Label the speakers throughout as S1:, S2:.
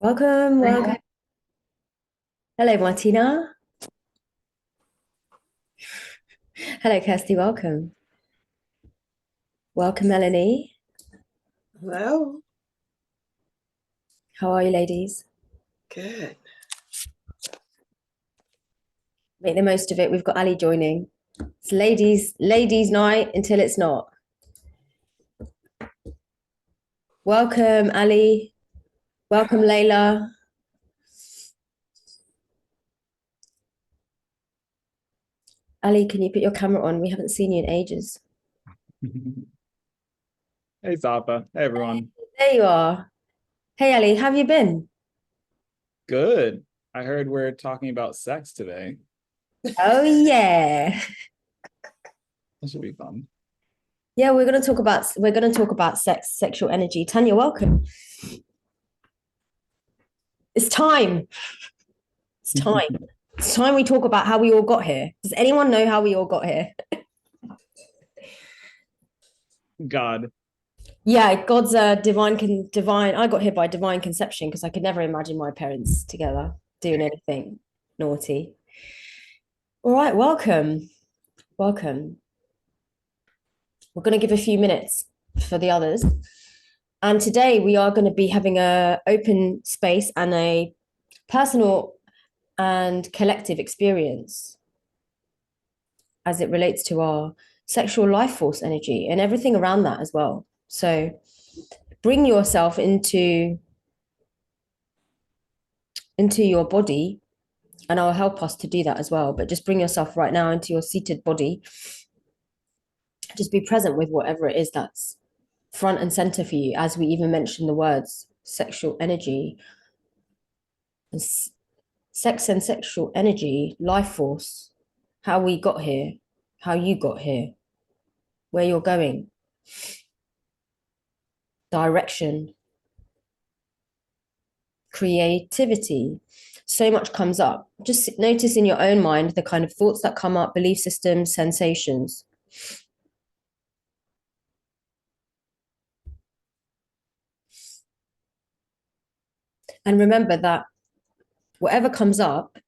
S1: Welcome. Hello, Martina. Hello, Kirsty. Welcome. Welcome, Melanie.
S2: Hello.
S1: How are you, ladies?
S2: Good.
S1: Make the most of it. We've got Ali joining. It's ladies' night until it's not. Welcome, Ali. Welcome, Layla. Ali, can you put your camera on? We haven't seen you in ages.
S3: Hey, Zapa. Hey, everyone.
S1: There you are. Hey, Ali, how have you been?
S3: Good. I heard we're talking about sex today.
S1: Oh, yeah.
S3: This should be fun.
S1: Yeah, we're gonna talk about sexual energy. Tanya, welcome. It's time. It's time. It's time we talk about how we all got here. Does anyone know how we all got here?
S3: God.
S1: Yeah, God's divine. I got here by divine conception because I could never imagine my parents together doing anything naughty. All right, welcome. Welcome. We're going to give a few minutes for the others. And today we are going to be having a open space and a personal and collective experience as it relates to our sexual life force energy and everything around that as well. So bring yourself into your body, and I'll help us to do that as well. But just bring yourself right now into your seated body. Just be present with whatever it is that's front and center for you, as we even mentioned the words sexual energy, sex and sexual energy, life force, how we got here, how you got here, where you're going, direction, creativity. So much comes up. Just notice in your own mind the kind of thoughts that come up, belief systems, sensations. And remember that whatever comes up,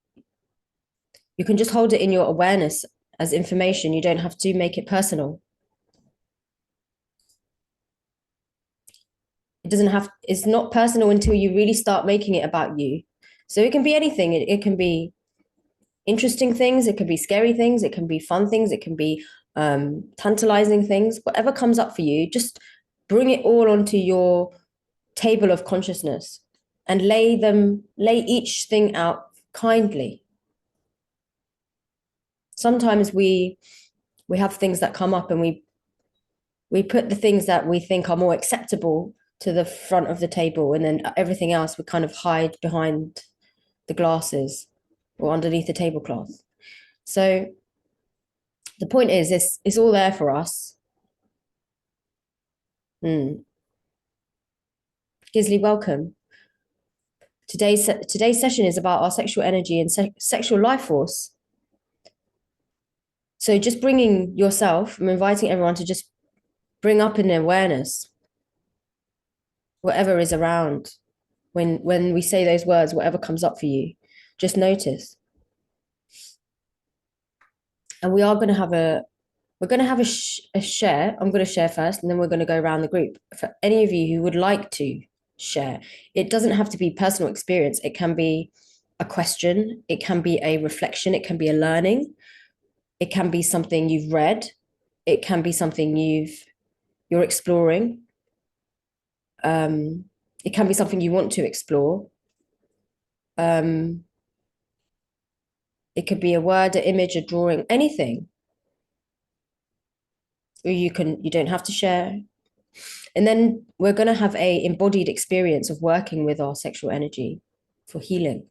S1: you can just hold it in your awareness as information. You don't have to make it personal. It's not personal until you really start making it about you. So it can be anything. It can be interesting things, it can be scary things, it can be fun things, it can be tantalizing things. Whatever comes up for you, just bring it all onto your table of consciousness and lay each thing out kindly. Sometimes we have things that come up and we put the things that we think are more acceptable to the front of the table, and then everything else we kind of hide behind the glasses or underneath the tablecloth. So the point is, it's all there for us. Gisley, welcome. Today's session is about our sexual energy and sexual life force. So just bringing yourself, I'm inviting everyone to just bring up an awareness, whatever is around. When we say those words, whatever comes up for you, just notice. And we're going to have a share. I'm going to share first, and then we're going to go around the group. For any of you who would like to share, it doesn't have to be personal experience. It can be a question. It can be a reflection. It can be a learning. It can be something you've read. It can be something you're exploring. It can be something you want to explore. It could be a word, an image, a drawing, anything. Or you don't have to share. And then we're going to have a embodied experience of working with our sexual energy for healing.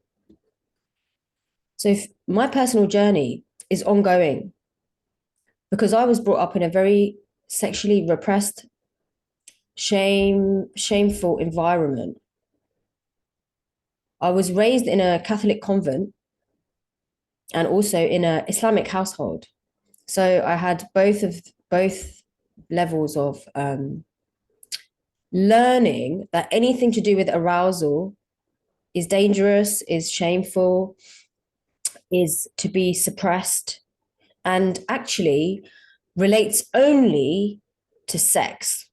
S1: So my personal journey is ongoing because I was brought up in a very sexually repressed, shameful environment. I was raised in a Catholic convent and also in an Islamic household. So I had both levels of learning that anything to do with arousal is dangerous, is shameful, is to be suppressed, and actually relates only to sex.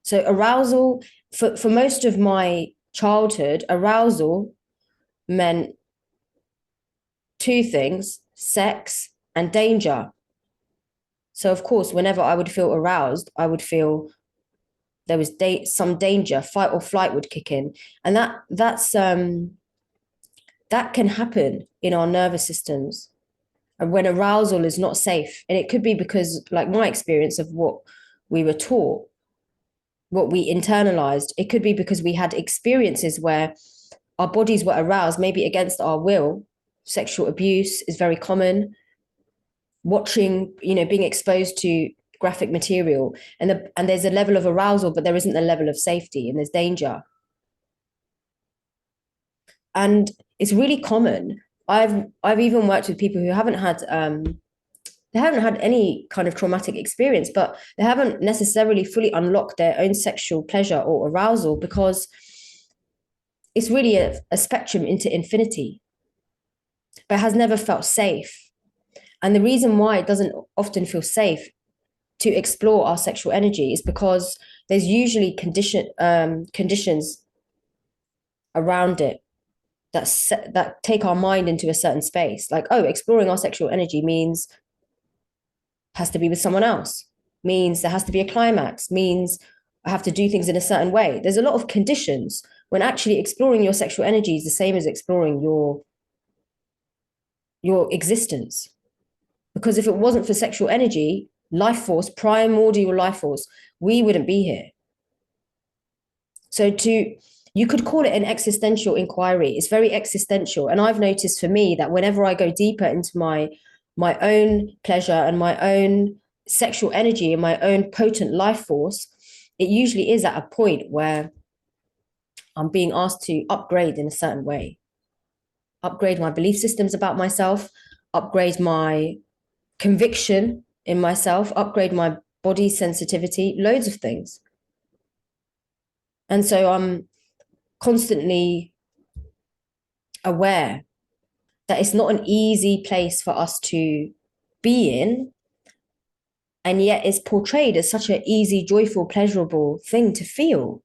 S1: So arousal, for most of my childhood, arousal meant two things: sex and danger. So of course, whenever I would feel aroused, I would feel there was some danger, fight or flight would kick in. And that can happen in our nervous systems. And when arousal is not safe, and it could be because, like my experience of what we were taught, what we internalized, it could be because we had experiences where our bodies were aroused, maybe against our will. Sexual abuse is very common. Watching, being exposed to graphic material, and there's a level of arousal, but there isn't a level of safety, and there's danger. And it's really common. I've even worked with people who haven't had any kind of traumatic experience, but they haven't necessarily fully unlocked their own sexual pleasure or arousal, because it's really a spectrum into infinity, but has never felt safe. And the reason why it doesn't often feel safe to explore our sexual energy is because there's usually conditions around it that take our mind into a certain space. Like, oh, exploring our sexual energy means has to be with someone else, means there has to be a climax, means I have to do things in a certain way. There's a lot of conditions, when actually exploring your sexual energy is the same as exploring your existence. Because if it wasn't for sexual energy, life force, primordial life force, we wouldn't be here. So you could call it an existential inquiry. It's very existential. And I've noticed for me that whenever I go deeper into my own pleasure and my own sexual energy and my own potent life force, it usually is at a point where I'm being asked to upgrade in a certain way, upgrade my belief systems about myself, upgrade my conviction in myself, upgrade my body sensitivity, loads of things. And so I'm constantly aware that it's not an easy place for us to be in, and yet it's portrayed as such an easy, joyful, pleasurable thing to feel,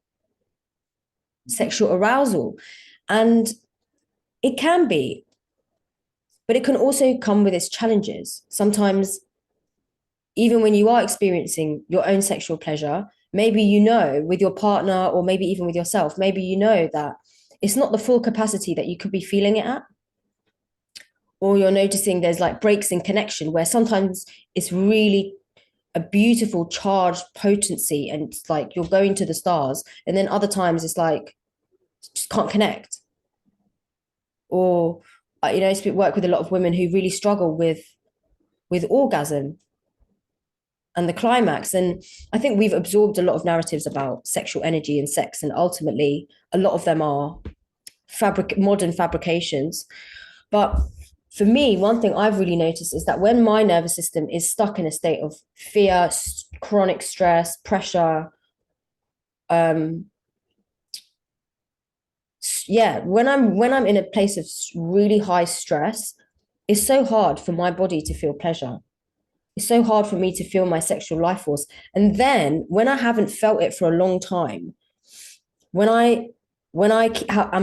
S1: sexual arousal. And it can be, but it can also come with its challenges. Sometimes, even when you are experiencing your own sexual pleasure, maybe with your partner, or maybe even with yourself, maybe that it's not the full capacity that you could be feeling it at. Or you're noticing there's like breaks in connection, where sometimes it's really a beautiful charged potency and it's like you're going to the stars, and then other times it's like just can't connect. Or I used to work with a lot of women who really struggle with orgasm and the climax. And I think we've absorbed a lot of narratives about sexual energy and sex, and ultimately a lot of them are modern fabrications. But for me, one thing I've really noticed is that when my nervous system is stuck in a state of fear, chronic stress, pressure, when I'm in a place of really high stress, it's so hard for my body to feel pleasure. It's so hard for me to feel my sexual life force. And then when I haven't felt it for a long time, when I'm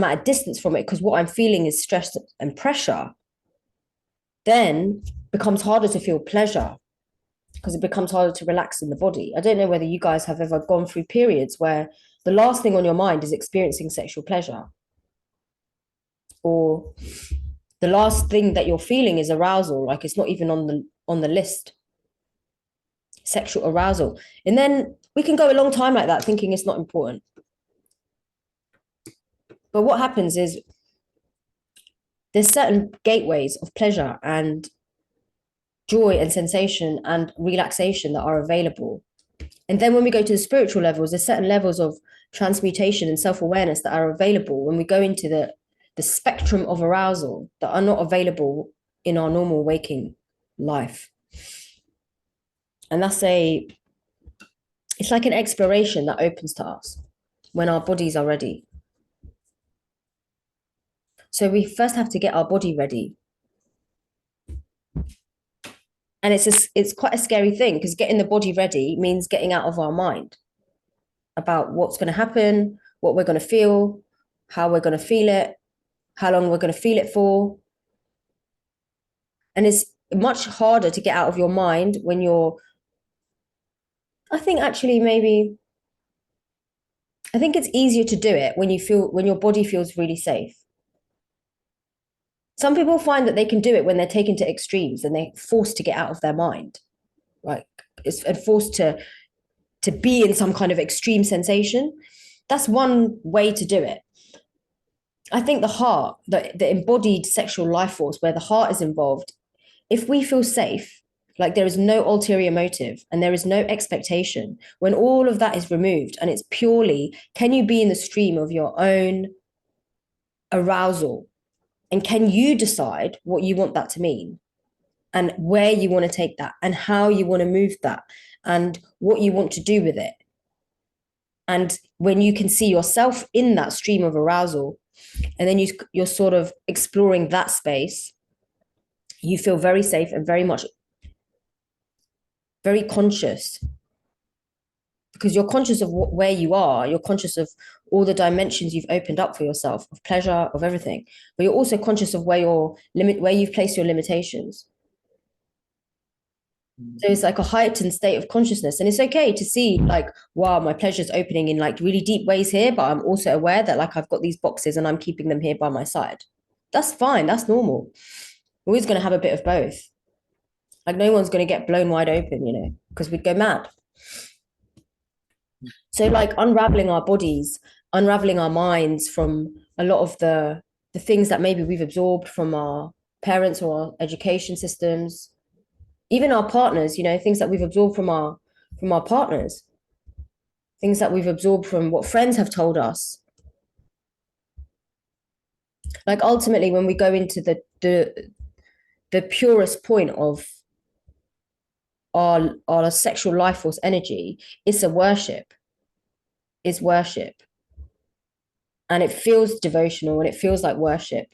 S1: at a distance from it, because what I'm feeling is stress and pressure, then becomes harder to feel pleasure, because it becomes harder to relax in the body. I don't know whether you guys have ever gone through periods where the last thing on your mind is experiencing sexual pleasure, or the last thing that you're feeling is arousal, like it's not even on the list, sexual arousal. And then we can go a long time like that thinking it's not important. But what happens is there's certain gateways of pleasure and joy and sensation and relaxation that are available. And then when we go to the spiritual levels, there's certain levels of transmutation and self-awareness that are available when we go into the spectrum of arousal that are not available in our normal waking life. And it's like an exploration that opens to us when our bodies are ready. So we first have to get our body ready. And it's quite a scary thing, because getting the body ready means getting out of our mind about what's going to happen, what we're going to feel, how we're going to feel it, how long we're going to feel it for. And it's much harder to get out of your mind when I think it's easier to do it when your body feels really safe. Some people find that they can do it when they're taken to extremes and they're forced to get out of their mind, like and forced to be in some kind of extreme sensation. That's one way to do it. I think the heart, the embodied sexual life force, where the heart is involved, if we feel safe, like there is no ulterior motive and there is no expectation, when all of that is removed and it's purely, can you be in the stream of your own arousal? And can you decide what you want that to mean? And where you want to take that and how you want to move that and what you want to do with it. And when you can see yourself in that stream of arousal, and then you're sort of exploring that space, you feel very safe and very conscious, because you're conscious of where you are. You're conscious of all the dimensions you've opened up for yourself, of pleasure, of everything. But you're also conscious of where you've placed your limitations. So it's like a heightened state of consciousness. And it's okay to see like, wow, my pleasure is opening in like really deep ways here, but I'm also aware that like I've got these boxes and I'm keeping them here by my side. That's fine. That's normal. We're always going to have a bit of both. Like no one's going to get blown wide open, because we'd go mad. So like unraveling our bodies, unraveling our minds from a lot of the things that maybe we've absorbed from our parents or our education systems, even our partners, things that we've absorbed from our partners, things that we've absorbed from what friends have told us. Like ultimately, when we go into the purest point of our sexual life force energy, it's worship. And it feels devotional and it feels like worship.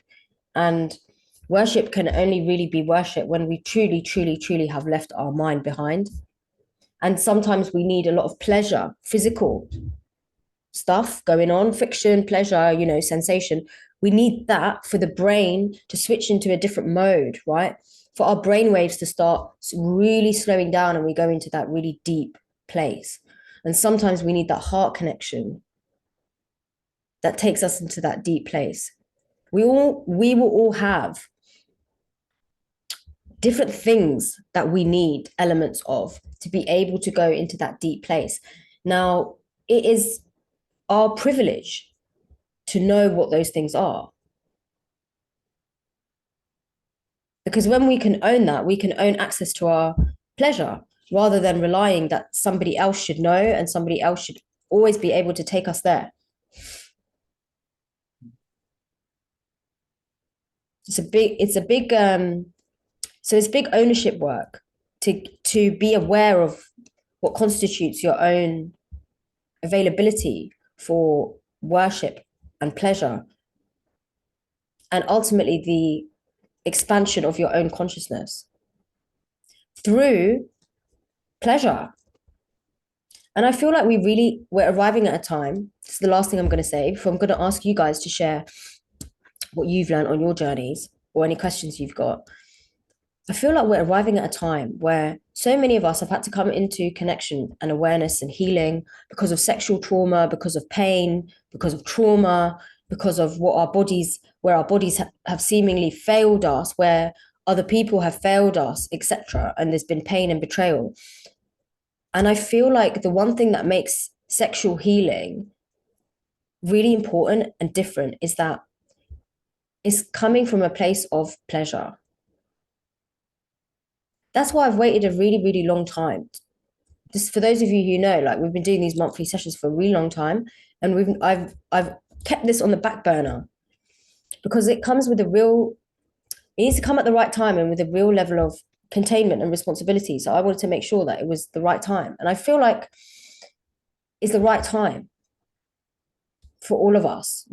S1: And worship can only really be worship when we truly, truly, truly have left our mind behind. And sometimes we need a lot of pleasure, physical stuff going on, fiction, pleasure, sensation. We need that for the brain to switch into a different mode, right? For our brain waves to start really slowing down and we go into that really deep place. And sometimes we need that heart connection that takes us into that deep place. We will all have different things that we need elements of to be able to go into that deep place. Now, it is our privilege to know what those things are. Because when we can own that, we can own access to our pleasure rather than relying that somebody else should know and somebody else should always be able to take us there. So it's big ownership work to be aware of what constitutes your own availability for worship and pleasure, and ultimately the expansion of your own consciousness through pleasure. And I feel like we're arriving at a time, this is the last thing I'm going to say before I'm going to ask you guys to share what you've learned on your journeys or any questions you've got. I feel like we're arriving at a time where so many of us have had to come into connection and awareness and healing because of sexual trauma, because of pain, because of trauma, because of where our bodies have seemingly failed us, where other people have failed us, etc. And there's been pain and betrayal. And I feel like the one thing that makes sexual healing really important and different is that it's coming from a place of pleasure. That's why I've waited a really, really long time. Just for those of you who know, like we've been doing these monthly sessions for a really long time, and I've kept this on the back burner because it needs to come at the right time and with a real level of containment and responsibility. So I wanted to make sure that it was the right time, and I feel like it's the right time for all of us,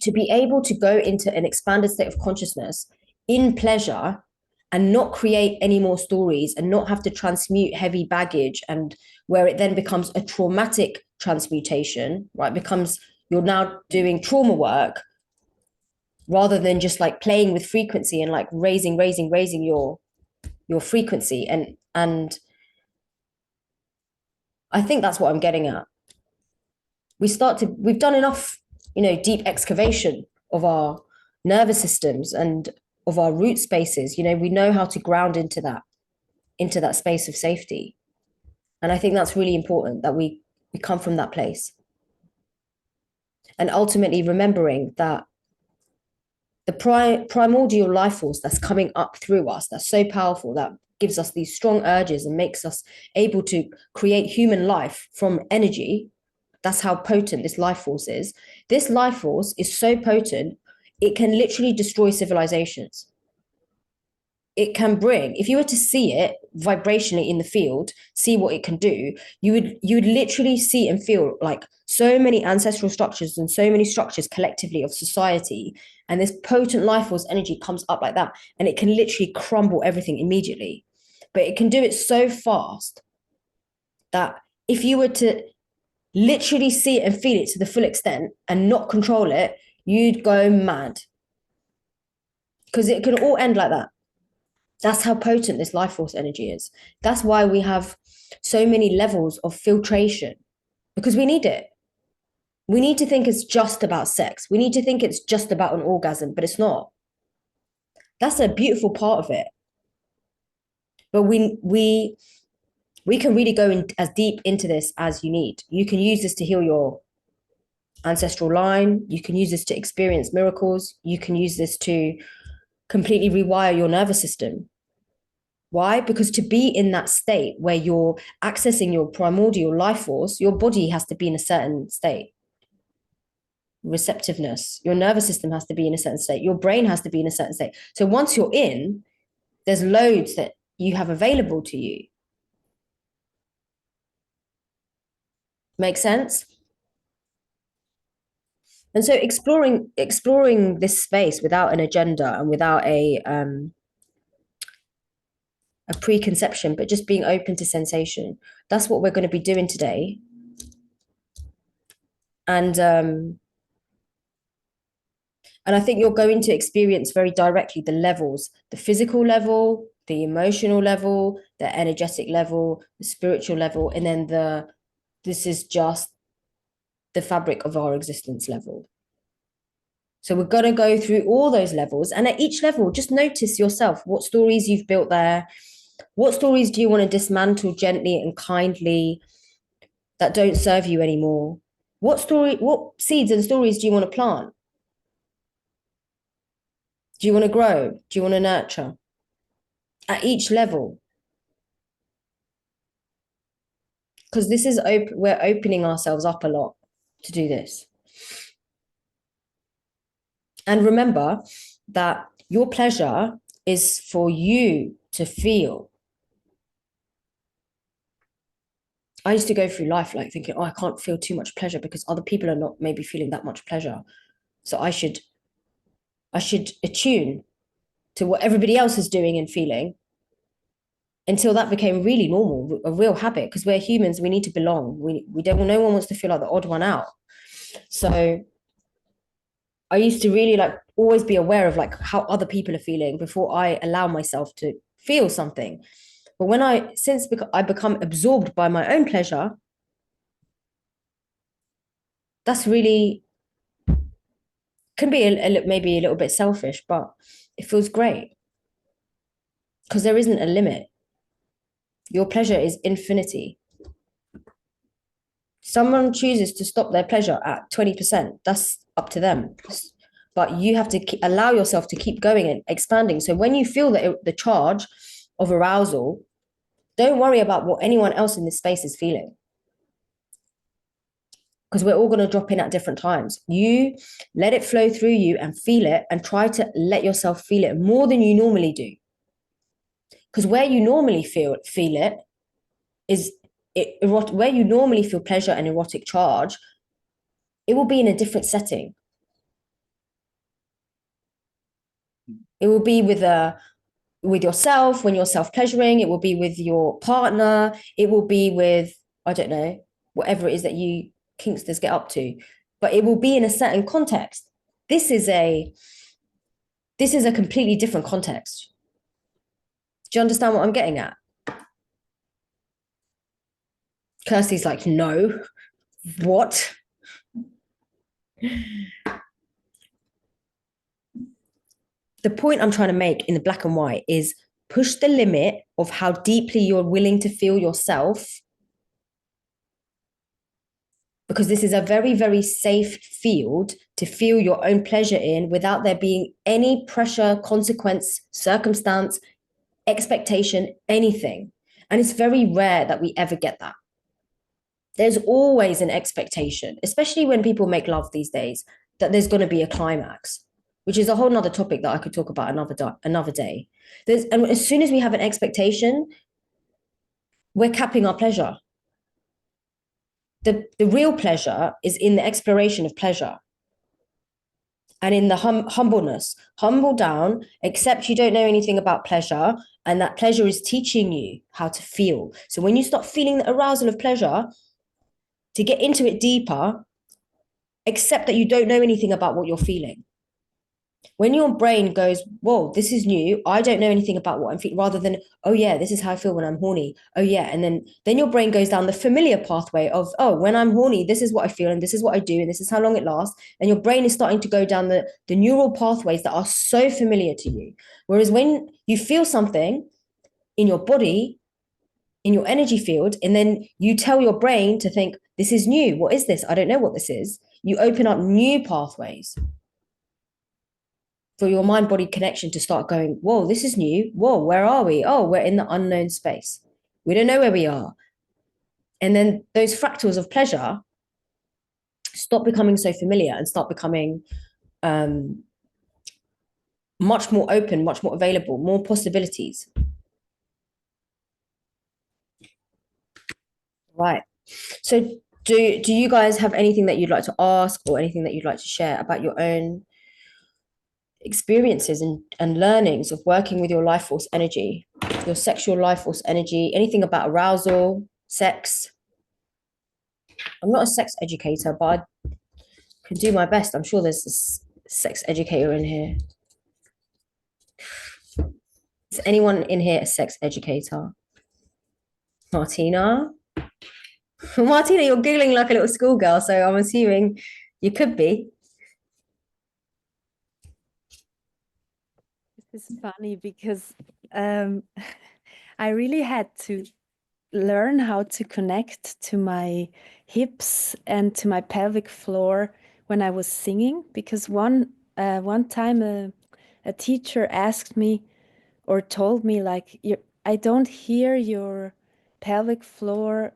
S1: to be able to go into an expanded state of consciousness in pleasure and not create any more stories and not have to transmute heavy baggage, and where it then becomes a traumatic transmutation, right? Becomes, you're now doing trauma work rather than just like playing with frequency and like raising your frequency. And I think that's what I'm getting at. We've done enough, deep excavation of our nervous systems and of our root spaces. We know how to ground into that space of safety. And I think that's really important, that we come from that place. And ultimately remembering that the primordial life force that's coming up through us, that's so powerful, that gives us these strong urges and makes us able to create human life from energy. That's how potent this life force is. This life force is so potent, it can literally destroy civilizations. It can bring, if you were to see it vibrationally in the field, see what it can do, you would literally see and feel like so many ancestral structures and so many structures collectively of society, and this potent life force energy comes up like that, and it can literally crumble everything immediately. But it can do it so fast that if you were to literally see it and feel it to the full extent and not control it, you'd go mad. Because it can all end like that. That's how potent this life force energy is. That's why we have so many levels of filtration, because we need it. We need to think it's just about sex. We need to think it's just about an orgasm, but it's not. That's a beautiful part of it. But we can really go in as deep into this as you need. You can use this to heal your ancestral line. You can use this to experience miracles. You can use this to completely rewire your nervous system. Why? Because to be in that state where you're accessing your primordial life force, your body has to be in a certain state. Receptiveness, your nervous system has to be in a certain state. Your brain has to be in a certain state. So once you're in, there's loads that you have available to you. Make sense? And so exploring this space without an agenda and without a preconception, but just being open to sensation. That's what we're going to be doing today. And I think you're going to experience very directly the levels, the physical level, the emotional level, the energetic level, the spiritual level, and then this is just the fabric of our existence level. So we're going to go through all those levels. And at each level, just notice yourself, what stories you've built there. What stories do you want to dismantle gently and kindly that don't serve you anymore? What seeds and stories do you want to plant? Do you want to grow? Do you want to nurture? At each level. Because this is we're opening ourselves up a lot to do this. And remember that your pleasure is for you to feel. I used to go through life like thinking, I can't feel too much pleasure because other people are not maybe feeling that much pleasure. So I should attune to what everybody else is doing and feeling, until that became really normal, a real habit, because we're humans, we need to belong. We don't, no one wants to feel like the odd one out. So I used to really like always be aware of like how other people are feeling before I allow myself to feel something. But since I become absorbed by my own pleasure, that's really can be maybe a little bit selfish, but it feels great because there isn't a limit. Your pleasure is infinity. Someone chooses to stop their pleasure at 20%. That's up to them. But you have to allow yourself to keep going and expanding. So when you feel the charge of arousal, don't worry about what anyone else in this space is feeling, because we're all going to drop in at different times. You let it flow through you and feel it, and try to let yourself feel it more than you normally do. Because where you normally feel it is where you normally feel pleasure and erotic charge, it will be in a different setting. It will be with yourself when you're self-pleasuring. It will be with your partner. It will be with, I don't know, whatever it is that you kinksters get up to. But it will be in a certain context. This is a completely different context. Do you understand what I'm getting at? Kirsty's like, no. What? The point I'm trying to make in the black and white is push the limit of how deeply you're willing to feel yourself, because this is a very, very safe field to feel your own pleasure in without there being any pressure, consequence, circumstance, expectation, anything. And it's very rare that we ever get that. There's always an expectation, especially when people make love these days, that there's going to be a climax, which is a whole nother topic that I could talk about another day. And as soon as we have an expectation, we're capping our pleasure. The real pleasure is in the exploration of pleasure and in the humbleness. Humble down, accept you don't know anything about pleasure, and that pleasure is teaching you how to feel. So when you start feeling the arousal of pleasure, to get into it deeper, accept that you don't know anything about what you're feeling. When your brain goes, whoa, this is new, I don't know anything about what I'm feeling, rather than, oh yeah, this is how I feel when I'm horny. Oh yeah. And then your brain goes down the familiar pathway of, oh, when I'm horny, this is what I feel, and this is what I do, and this is how long it lasts. And your brain is starting to go down the neural pathways that are so familiar to you. Whereas when you feel something in your body, in your energy field, and then you tell your brain to think, this is new. What is this? I don't know what this is. You open up new pathways for your mind-body connection to start going, whoa, this is new. Whoa, where are we? Oh, we're in the unknown space. We don't know where we are. And then those fractals of pleasure stop becoming so familiar and start becoming much more open, much more available, more possibilities. Right. So do you guys have anything that you'd like to ask or anything that you'd like to share about your own experiences and learnings of working with your life force energy, your sexual life force energy, anything about arousal, sex? I'm not a sex educator, but I can do my best. I'm sure there's a sex educator in here. Is anyone in here a sex educator? Martina? Martina, you're giggling like a little schoolgirl, so I'm assuming you could be.
S4: This is funny because I really had to learn how to connect to my hips and to my pelvic floor when I was singing, because one time a teacher asked me or told me, like, I don't hear your pelvic floor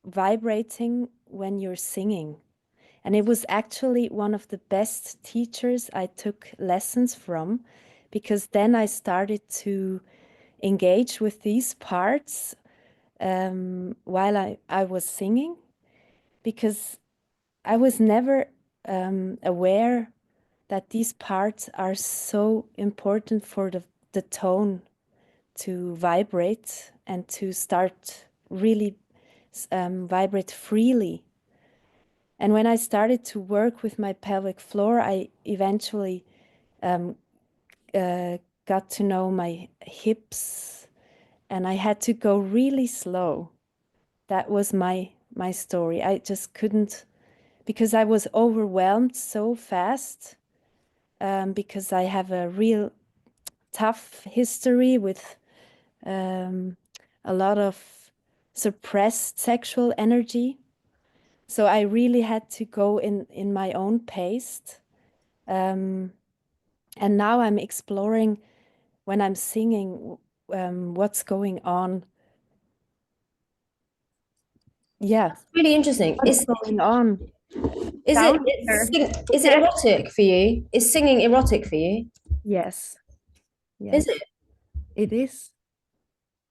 S4: vibrating when you're singing. And it was actually one of the best teachers I took lessons from, because then I started to engage with these parts while I was singing, because I was never aware that these parts are so important for the tone to vibrate and to start really vibrate freely. And when I started to work with my pelvic floor, I eventually got to know my hips, and I had to go really slow. That was my story. I just couldn't, because I was overwhelmed so fast, because I have a real tough history with a lot of suppressed sexual energy. So I really had to go in my own pace. And now I'm exploring, when I'm singing, what's going on. Yeah.
S1: Really interesting.
S4: What's going on?
S1: Is
S4: Down
S1: is it erotic for you? Is singing erotic for you?
S4: Yes.
S1: Is
S4: Yes,
S1: it?
S4: it is.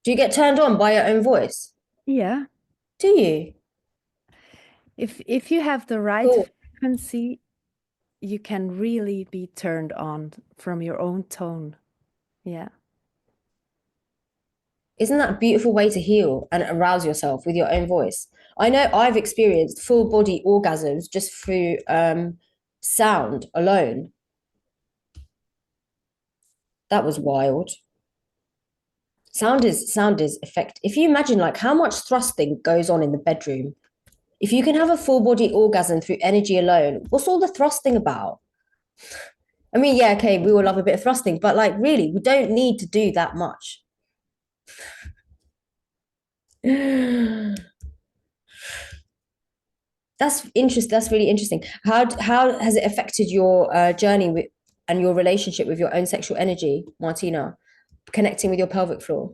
S1: Do you get turned on by your own voice?
S4: Yeah.
S1: Do you?
S4: If you have the right
S1: Cool.
S4: frequency, you can really be turned on from your own tone. Yeah.
S1: Isn't that a beautiful way to heal and arouse yourself with your own voice? I know I've experienced full body orgasms just through sound alone. That was wild. Sound is effect. If you imagine like how much thrusting goes on in the bedroom, if you can have a full body orgasm through energy alone, what's all the thrusting about? I mean, yeah, okay, we all love a bit of thrusting, but like really, we don't need to do that much. That's interesting. That's really interesting. How has it affected your journey with and your relationship with your own sexual energy, Martina, connecting with your pelvic floor?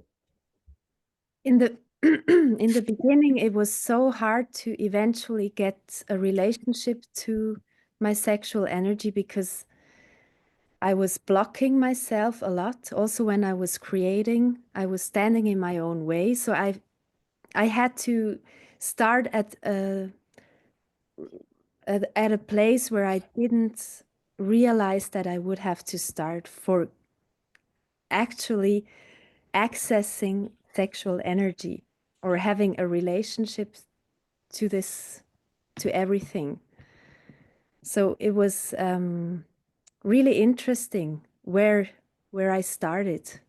S4: In the in the beginning, it was so hard to eventually get a relationship to my sexual energy because I was blocking myself a lot. Also, when I was creating, I was standing in my own way. So I had to start at a place where I didn't realize that I would have to start for actually accessing sexual energy or having a relationship to this, to everything. So it was really interesting where I started.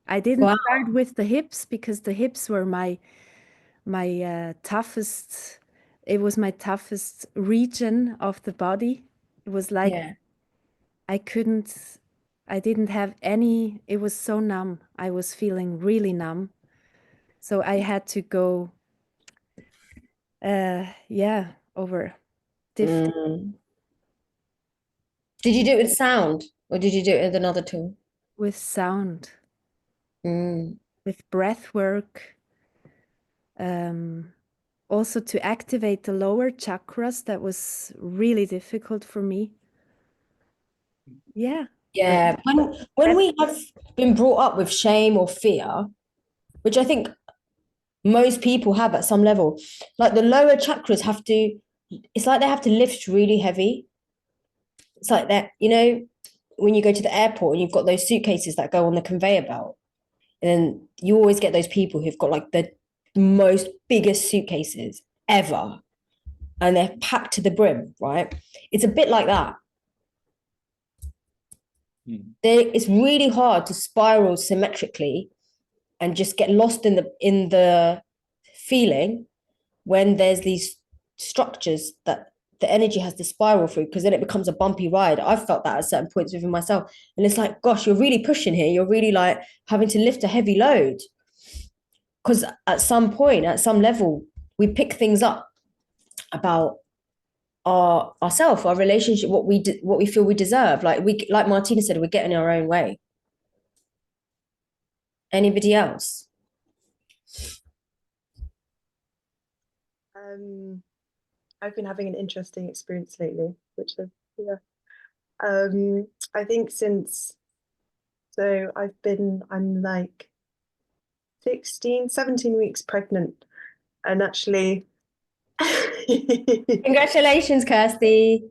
S4: I didn't
S1: Wow.
S4: start with the hips because the hips were my toughest. It was my toughest region of the body. It was like
S1: Yeah.
S4: I didn't have any, it was so numb. I was feeling really numb. So I had to go, yeah, over different
S1: Mm. Did you do it with sound or did you do it with another tool?
S4: with sound,
S1: Mm.
S4: with breath work, also to activate the lower chakras. That was really difficult for me. Yeah. But
S1: Yeah. When we have been brought up with shame or fear, which I think most people have at some level, like the lower chakras have to, it's like they have to lift really heavy. It's like that, when you go to the airport and you've got those suitcases that go on the conveyor belt, and then you always get those people who've got like the most biggest suitcases ever, and they're packed to the brim, right? It's a bit like that. It's really hard to spiral symmetrically and just get lost in the feeling when there's these structures that the energy has to spiral through, because then it becomes a bumpy ride. I've felt that at certain points within myself. And it's like, gosh, you're really pushing here. You're really like having to lift a heavy load. Because at some point, at some level, we pick things up about ourself, our relationship, what we feel we deserve. Like Martina said, we're getting our own way. Anybody else?
S2: I've been having an interesting experience lately, which yeah. I think I'm like 16, 17 weeks pregnant, and actually
S1: Congratulations, Kirsty.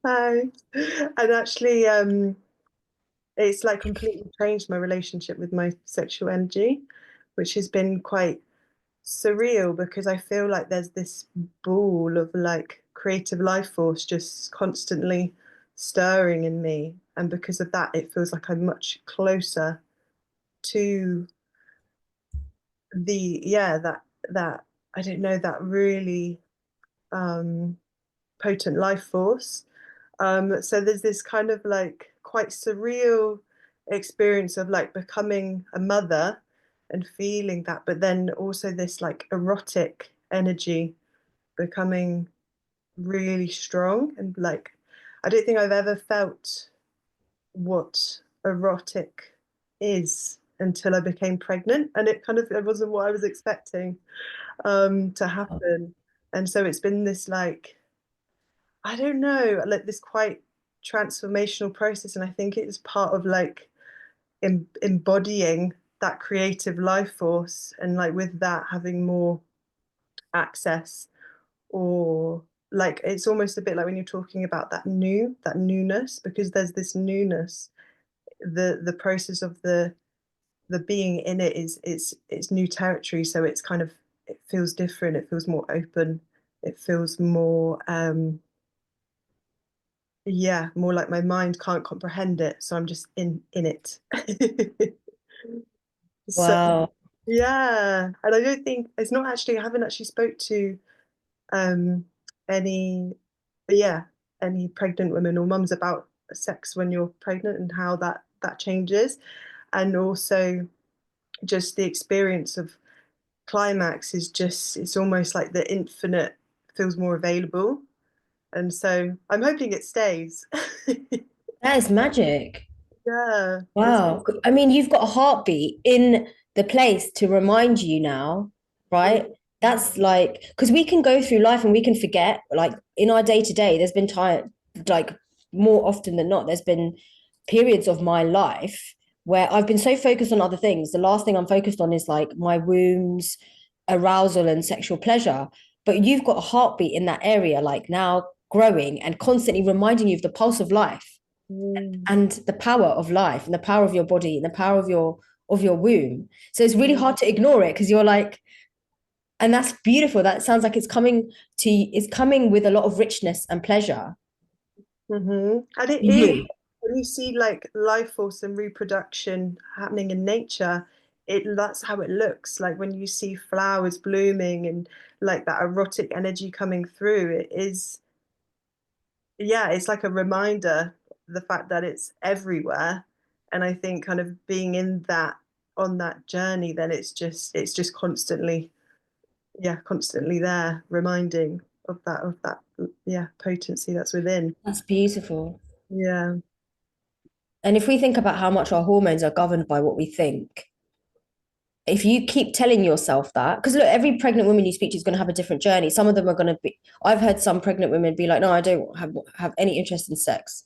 S2: thanks. And actually it's like completely changed my relationship with my sexual energy, which has been quite surreal because I feel like there's this ball of like creative life force just constantly stirring in me. And because of that, it feels like I'm much closer to that I don't know, that really potent life force. So there's this kind of like quite surreal experience of like becoming a mother and feeling that, but then also this like erotic energy becoming really strong. And like, I don't think I've ever felt what erotic is until I became pregnant. And it wasn't what I was expecting to happen. And so it's been this like, I don't know, like this quite transformational process. And I think it's part of like embodying that creative life force, and like with that having more access, or like it's almost a bit like when you're talking about that newness, because there's this newness the process of the being in it is it's new territory, so it's kind of, it feels different, it feels more open, it feels more yeah, more like my mind can't comprehend it, so I'm just in it. So
S1: Wow.
S2: yeah, and I don't think it's not actually, I haven't actually spoke to any, yeah, any pregnant women or mums about sex when you're pregnant and how that changes, and also just the experience of climax is just, it's almost like the infinite feels more available, and so I'm hoping it stays.
S1: That is magic.
S2: Yeah,
S1: Wow. I mean, you've got a heartbeat in the place to remind you now, right? That's like, because we can go through life and we can forget, like in our day to day, there's been time, like more often than not, there's been periods of my life where I've been so focused on other things. The last thing I'm focused on is like my wombs, arousal, and sexual pleasure. But you've got a heartbeat in that area, like now growing and constantly reminding you of the pulse of life and the power of life and the power of your body and the power of your womb. So it's really hard to ignore it because you're like, and that's beautiful. That sounds like it's coming with a lot of richness and pleasure.
S2: And it is,
S1: You.
S2: when you see like life force and reproduction happening in nature, that's how it looks. Like when you see flowers blooming and like that erotic energy coming through, it is, yeah, it's like a reminder, the fact that it's everywhere. And I think kind of being in that, on that journey, then it's just constantly, yeah, constantly there, reminding of that, yeah, potency that's within.
S1: That's beautiful.
S2: Yeah.
S1: And if we think about how much our hormones are governed by what we think, if you keep telling yourself that, because look, every pregnant woman you speak to is going to have a different journey. Some of them are going to be, I've heard some pregnant women be like, no, I don't have any interest in sex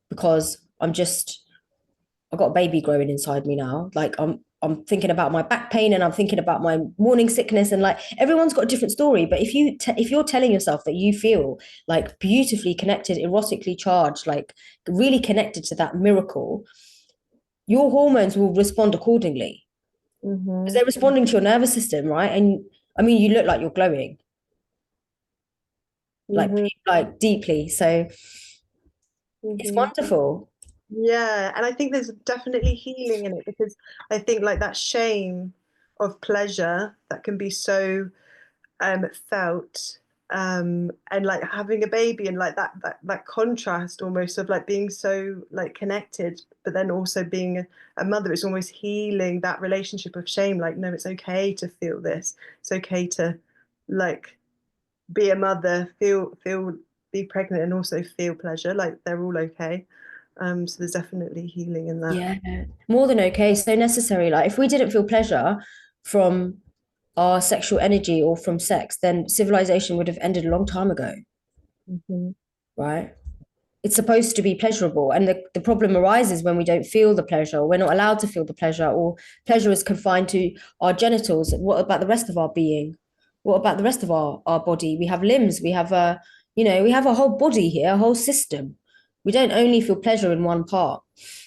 S1: because I've got a baby growing inside me now. Like I'm thinking about my back pain and I'm thinking about my morning sickness, and like everyone's got a different story. But if you're telling yourself that you feel like beautifully connected, erotically charged, like really connected to that miracle, your hormones will respond accordingly because they're responding to your nervous system, right? And I mean, you look like you're glowing, like like deeply. So it's wonderful.
S2: Yeah, and I think there's definitely healing in it, because I think like that shame of pleasure that can be so felt, and like having a baby and like that contrast almost of like being so like connected, but then also being a mother is almost healing that relationship of shame. Like, no, it's okay to feel this. It's okay to like be a mother, be pregnant, and also feel pleasure. Like they're all okay. So there's definitely healing in that.
S1: Yeah, more than okay. So necessary. Like if we didn't feel pleasure from our sexual energy or from sex, then civilization would have ended a long time ago, right? It's supposed to be pleasurable. And the problem arises when we don't feel the pleasure, we're not allowed to feel the pleasure, or pleasure is confined to our genitals. What about the rest of our being? What about the rest of our body? We have limbs, we have we have a whole body here, a whole system. We don't only feel pleasure in one part.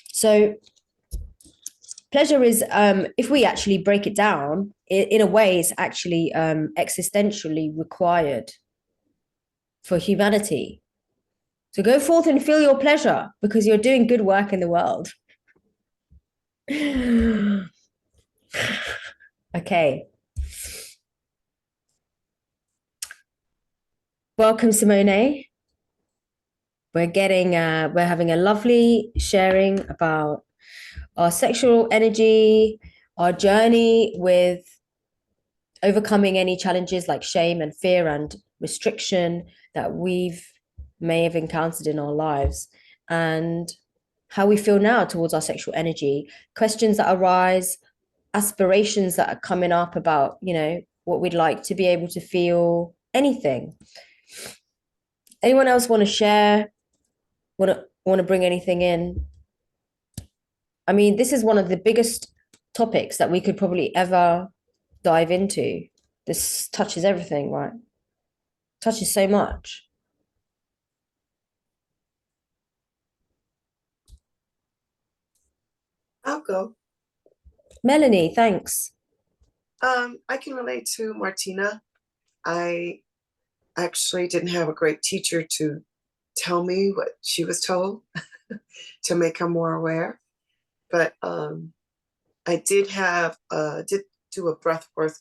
S1: So pleasure is, if we actually break it down, in a way, it's actually existentially required for humanity. So go forth and feel your pleasure because you're doing good work in the world. Okay. Welcome, Simone. We're having a lovely sharing about our sexual energy, our journey with overcoming any challenges like shame and fear and restriction that we've may have encountered in our lives, and how we feel now towards our sexual energy, questions that arise, aspirations that are coming up about, what we'd like to be able to feel, anything. Anyone else want to share? Want to bring anything in? I mean, this is one of the biggest topics that we could probably ever dive into. This touches everything, right? Touches so much.
S5: go.
S1: Melanie, thanks.
S5: I can relate to Martina. I actually didn't have a great teacher to tell me what she was told to make her more aware. But I did do a breathwork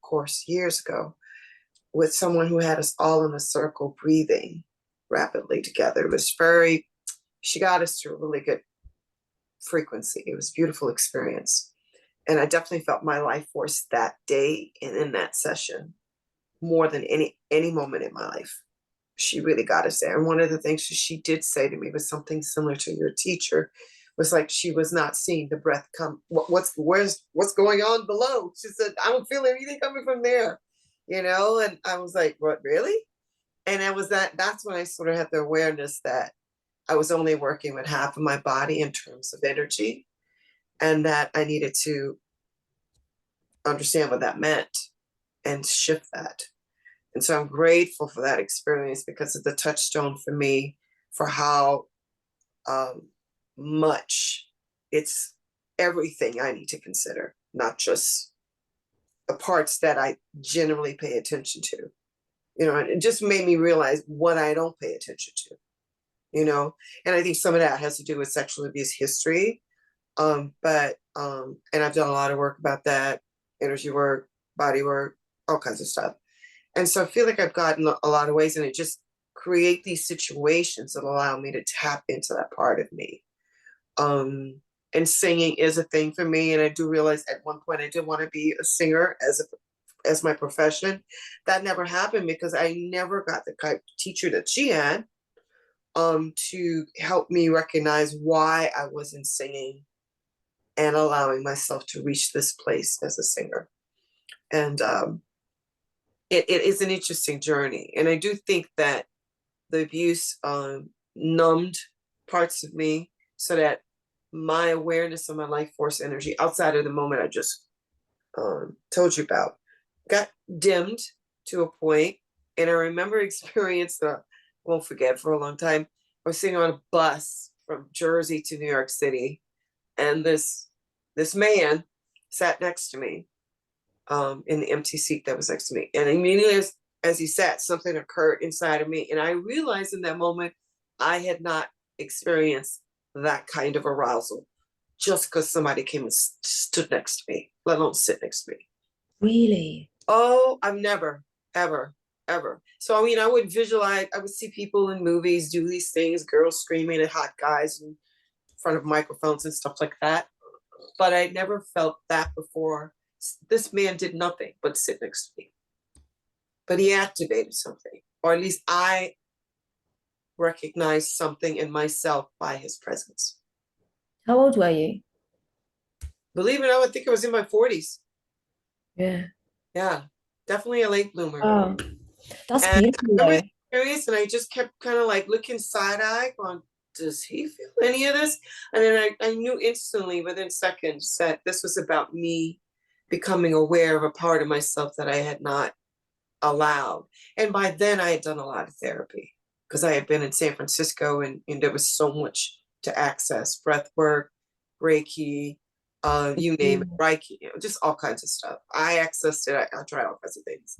S5: course years ago with someone who had us all in a circle breathing rapidly together. It was she got us to a really good frequency. It was a beautiful experience. And I definitely felt my life force that day and in that session more than any moment in my life. She really got us there. And one of the things she did say to me was something similar to your teacher, was like she was not seeing the breath come. What's going on below? She said, I don't feel anything coming from there, you know? And I was like, what, really? And that's when I sort of had the awareness that I was only working with half of my body in terms of energy, and that I needed to understand what that meant and shift that. And so I'm grateful for that experience, because it's the touchstone for me for how much it's everything I need to consider, not just the parts that I generally pay attention to. You know, and it just made me realize what I don't pay attention to, you know. And I think some of that has to do with sexual abuse history. And I've done a lot of work about that, energy work, body work, all kinds of stuff. And so I feel like I've gotten a lot of ways, and it just create these situations that allow me to tap into that part of me. And singing is a thing for me. And I do realize at one point I did want to be a singer as my profession. That never happened because I never got the type of teacher that she had to help me recognize why I wasn't singing and allowing myself to reach this place as a singer. And it is an interesting journey. And I do think that the abuse numbed parts of me so that my awareness of my life force energy outside of the moment I just told you about got dimmed to a point. And I remember experience that I won't forget for a long time. I was sitting on a bus from Jersey to New York City, and this man sat next to me in the empty seat that was next to me. And immediately as he sat, something occurred inside of me. And I realized in that moment, I had not experienced that kind of arousal just because somebody came and stood next to me, let alone sit next to me.
S1: Really?
S5: Oh, I've never, ever, ever. So, I mean, I would visualize, I would see people in movies do these things, girls screaming at hot guys in front of microphones and stuff like that. But I never felt that before. This man did nothing but sit next to me. But he activated something, or at least I recognized something in myself by his presence.
S1: How old were you?
S5: Believe it or not, I think I was in my 40s.
S1: Yeah.
S5: Yeah, definitely a late bloomer.
S1: Oh, that's
S5: And
S1: beautiful.
S5: I
S1: Though.
S5: was curious, and I just kept kind of like looking side-eye, going, does he feel any of this? And then I knew instantly within seconds that this was about me becoming aware of a part of myself that I had not allowed. And by then I had done a lot of therapy because I had been in San Francisco, and there was so much to access: breath work, Reiki, you name it, Reiki, you know, just all kinds of stuff. I accessed it. I tried all kinds of things,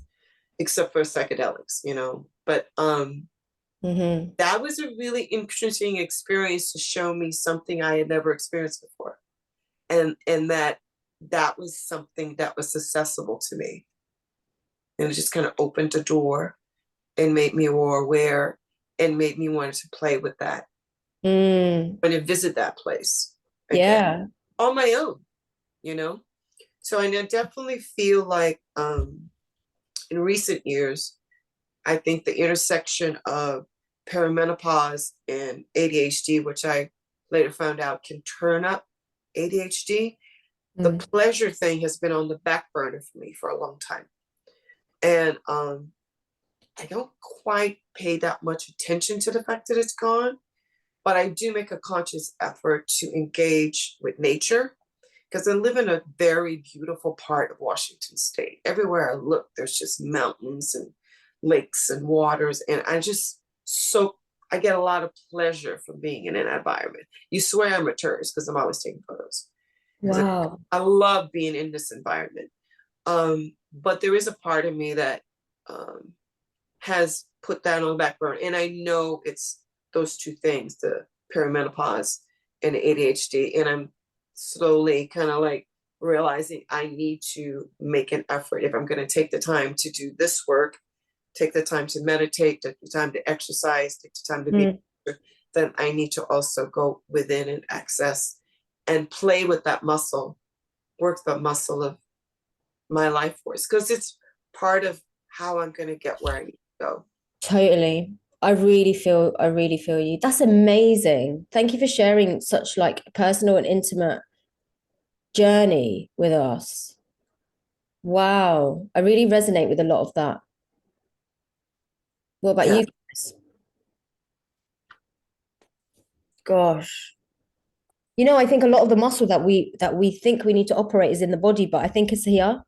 S5: except for psychedelics, you know. But that was a really interesting experience to show me something I had never experienced before, and that was something that was accessible to me. And it just kind of opened the door and made me more aware and made me want to play with that. And to visit that place again, on my own, you know? So I definitely feel like in recent years, I think the intersection of perimenopause and ADHD, which I later found out can turn up ADHD, the pleasure thing has been on the back burner for me for a long time. And I don't quite pay that much attention to the fact that it's gone, but I do make a conscious effort to engage with nature because I live in a very beautiful part of Washington State. Everywhere I look, there's just mountains and lakes and waters, and I just soak I get a lot of pleasure from being in an environment. You swear I'm a tourist because I'm always taking photos.
S1: Wow.
S5: I love being in this environment. But there is a part of me that has put that on the back burner. And I know it's those two things, the perimenopause and the ADHD. And I'm slowly kind of like realizing I need to make an effort if I'm going to take the time to do this work, take the time to meditate, take the time to exercise, take the time to be, then I need to also go within and access and play with that muscle, work the muscle of my life force, because it's part of how I'm going to get where I need to go.
S1: Totally. I really feel you. That's amazing. Thank you for sharing such like personal and intimate journey with us. Wow. I really resonate with a lot of that. What about you guys? Gosh. You know, I think a lot of the muscle that we think we need to operate is in the body, but I think it's here.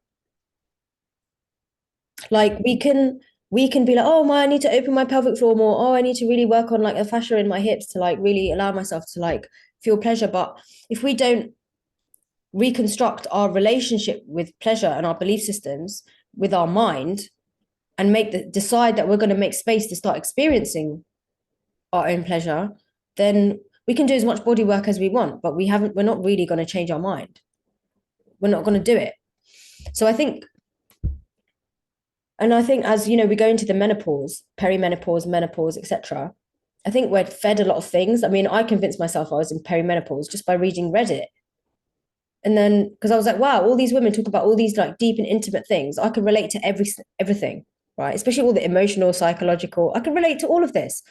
S1: Like we can be like, oh my, I need to open my pelvic floor more. Oh, I need to really work on like the fascia in my hips to like really allow myself to like feel pleasure. But if we don't reconstruct our relationship with pleasure and our belief systems with our mind and decide that we're going to make space to start experiencing our own pleasure, then we can do as much body work as we want, but we're not really going to change our mind. We're not going to do it. So I think as you know, we go into the menopause, perimenopause, menopause, etc. I think we're fed a lot of things. I mean, I convinced myself I was in perimenopause just by reading Reddit. And then because I was like, wow, all these women talk about all these like deep and intimate things. I can relate to everything, right? Especially all the emotional, psychological. I can relate to all of this.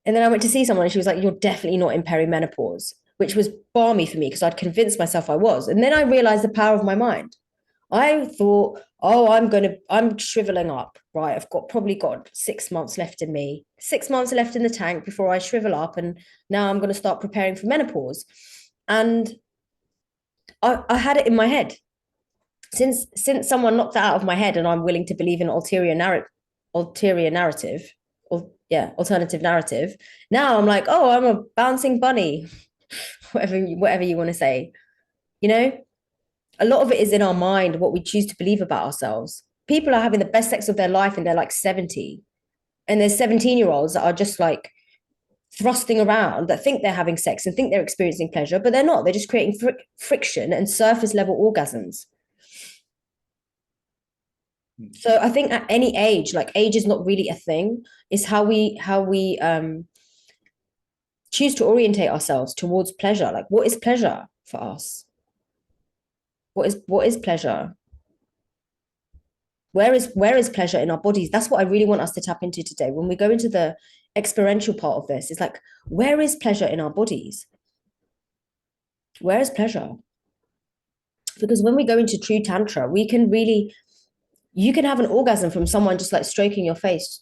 S1: And then I went to see someone and she was like, you're definitely not in perimenopause, which was balmy for me because I'd convinced myself I was. And then I realized the power of my mind. I thought, oh, I'm shriveling up, right? I've probably got 6 months left in me, 6 months left in the tank before I shrivel up. And now I'm going to start preparing for menopause. And I had it in my head. Since someone knocked that out of my head and I'm willing to believe in alternative narrative. Now I'm like, oh, I'm a bouncing bunny, whatever you want to say, you know? A lot of it is in our mind, what we choose to believe about ourselves. People are having the best sex of their life and they're like 70. And there's 17-year-olds that are just like thrusting around that think they're having sex and think they're experiencing pleasure, but they're not. They're just creating friction and surface level orgasms. So I think at any age, like age is not really a thing. It's how we choose to orientate ourselves towards pleasure. Like what is pleasure for us? What is pleasure? Where is pleasure in our bodies? That's what I really want us to tap into today. When we go into the experiential part of this, it's like, where is pleasure in our bodies? Where is pleasure? Because when we go into true tantra, you can have an orgasm from someone just like stroking your face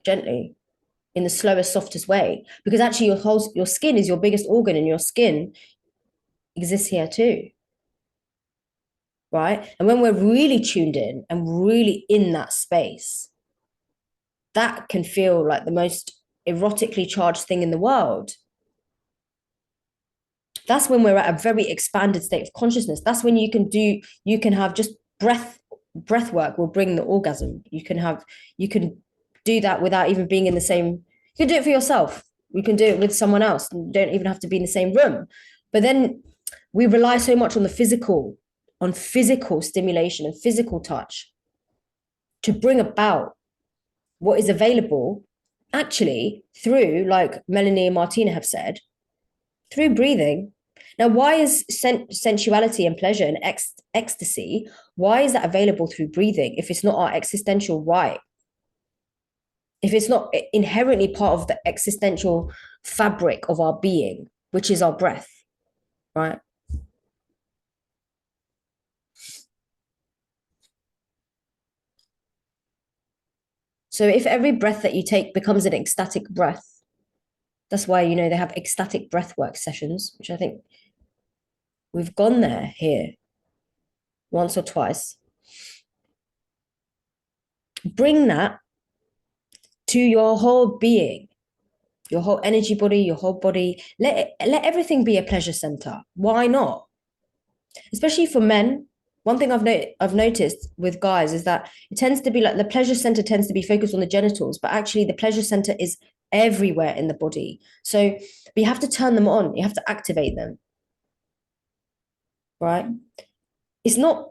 S1: gently in the slowest, softest way. Because actually your skin is your biggest organ and your skin exists here too. Right? And when we're really tuned in and really in that space, that can feel like the most erotically charged thing in the world. That's when we're at a very expanded state of consciousness. That's when you can have just breath work will bring the orgasm. You can do that without even being in the same, you can do it for yourself. You can do it with someone else. You don't even have to be in the same room. But then we rely so much on physical stimulation and physical touch to bring about what is available actually through, like Melanie and Martina have said, through breathing. Now, why is sensuality and pleasure and ecstasy, why is that available through breathing if it's not our existential right? If it's not inherently part of the existential fabric of our being, which is our breath, right? So if every breath that you take becomes an ecstatic breath, that's why, you know, they have ecstatic breathwork sessions, which I think we've gone there here once or twice. Bring that to your whole being. your whole energy body, your whole body. Let everything be a pleasure center. Why not? Especially for men. One thing I've noticed with guys is that it tends to be like the pleasure center tends to be focused on the genitals, but actually the pleasure center is everywhere in the body. So you have to turn them on. You have to activate them. Right? It's not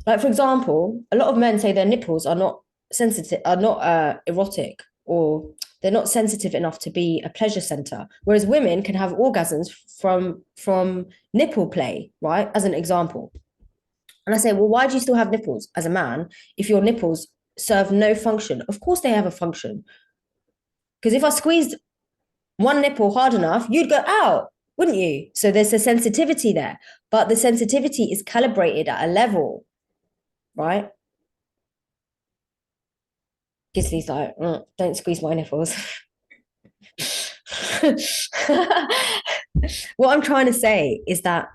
S1: like, for example, a lot of men say their nipples are not sensitive, are not erotic, or they're not sensitive enough to be a pleasure center. Whereas women can have orgasms from nipple play, right? As an example. And I say, well, why do you still have nipples as a man if your nipples serve no function? Of course they have a function. Because if I squeezed one nipple hard enough, you'd go out, wouldn't you? So there's a sensitivity there, but the sensitivity is calibrated at a level, right? Gisley's like, don't squeeze my nipples. What I'm trying to say is that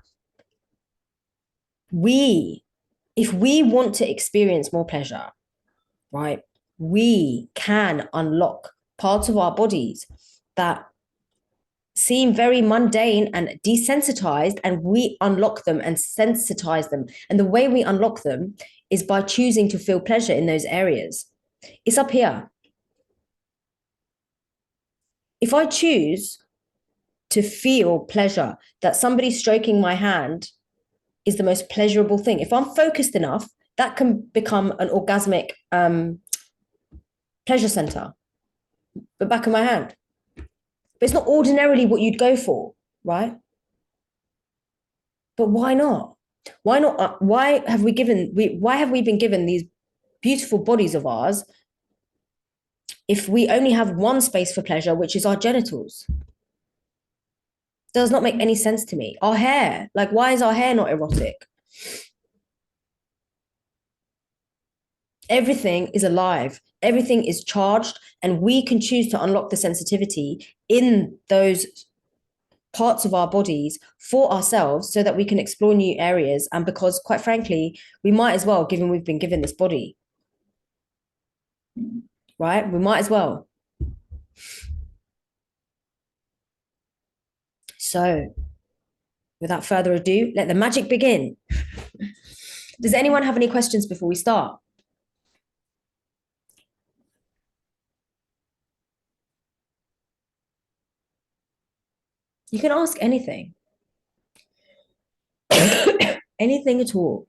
S1: if we want to experience more pleasure, right, we can unlock parts of our bodies that seem very mundane and desensitized, and we unlock them and sensitize them. And the way we unlock them is by choosing to feel pleasure in those areas. It's up here. If I choose to feel pleasure, that somebody stroking my hand is the most pleasurable thing. If I'm focused enough, that can become an orgasmic pleasure center, the back of my hand. But it's not ordinarily what you'd go for, right? But why not? Why not? Why have we been given these beautiful bodies of ours if we only have one space for pleasure, which is our genitals? Does not make any sense to me. Our hair, like, why is our hair not erotic? Everything is alive. Everything is charged, and we can choose to unlock the sensitivity in those parts of our bodies for ourselves so that we can explore new areas. And because, quite frankly, we might as well, given we've been given this body, right? We might as well. So, without further ado, let the magic begin. Does anyone have any questions before we start? You can ask anything. Anything at all.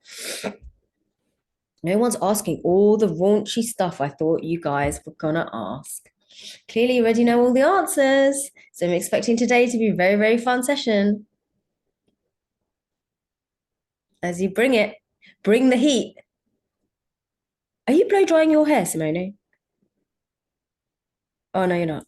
S1: No one's asking all the raunchy stuff I thought you guys were gonna ask. Clearly you already know all the answers. So I'm expecting today to be a very, very fun session. As you bring it, bring the heat. Are you blow drying your hair, Simone? Oh, no, you're not.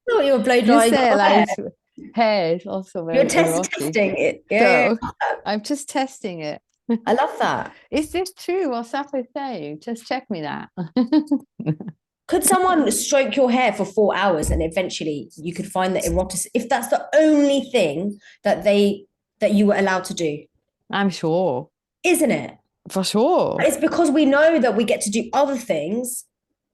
S1: Oh, you're blow
S6: You
S1: drying
S6: say
S1: your hair.
S6: like hair is also very
S1: You're
S6: erotic.
S1: testing it. Yeah.
S6: So I'm just testing it.
S1: I love that.
S6: Is this true what Saf is saying? Just check me that.
S1: Could someone stroke your hair for 4 hours and eventually you could find the erotic, if that's the only thing that you were allowed to do?
S6: I'm sure.
S1: Isn't it?
S6: For sure.
S1: It's because we know that we get to do other things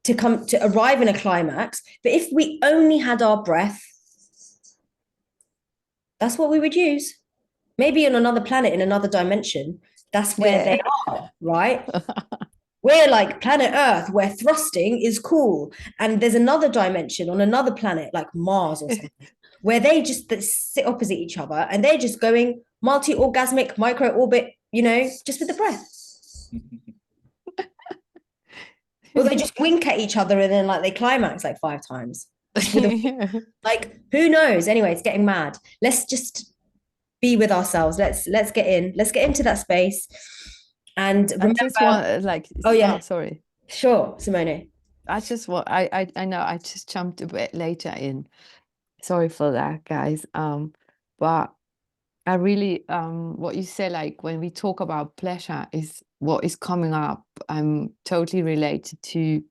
S1: to arrive in a climax. But if we only had our breath, that's what we would use. Maybe on another planet, in another dimension, that's where they are, right? We're like planet Earth, where thrusting is cool. And there's another dimension on another planet, like Mars or something, where they just sit opposite each other and they're just going multi-orgasmic micro-orbit, just with the breath. Or they just wink at each other and then like they climax like 5 times. Like, who knows? Anyway, it's getting mad. Let's just be with ourselves. Let's get into that space. And remember,
S6: I just want
S1: oh yeah,
S6: sorry.
S1: Sure, Simone.
S6: I just want I know I just jumped a bit later in. Sorry for that, guys. But I really what you say, like when we talk about pleasure is what is coming up. I'm totally related to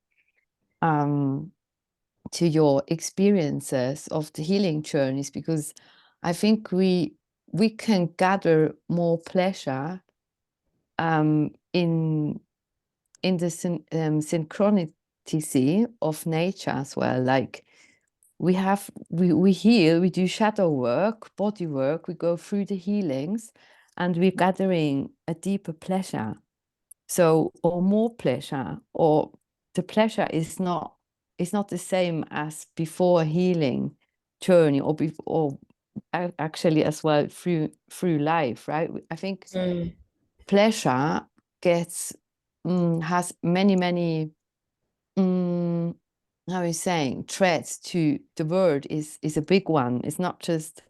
S6: your experiences of the healing journeys, because I think we can gather more pleasure in the synchronicity practice of nature as well. Like we heal, we do shadow work, body work, we go through the healings, and we're gathering a deeper pleasure. So, or more pleasure, or the pleasure is not the same as before healing journey, or before actually as well through life, right? I think pleasure gets has many how are you saying, threats to the word is a big one. It's not just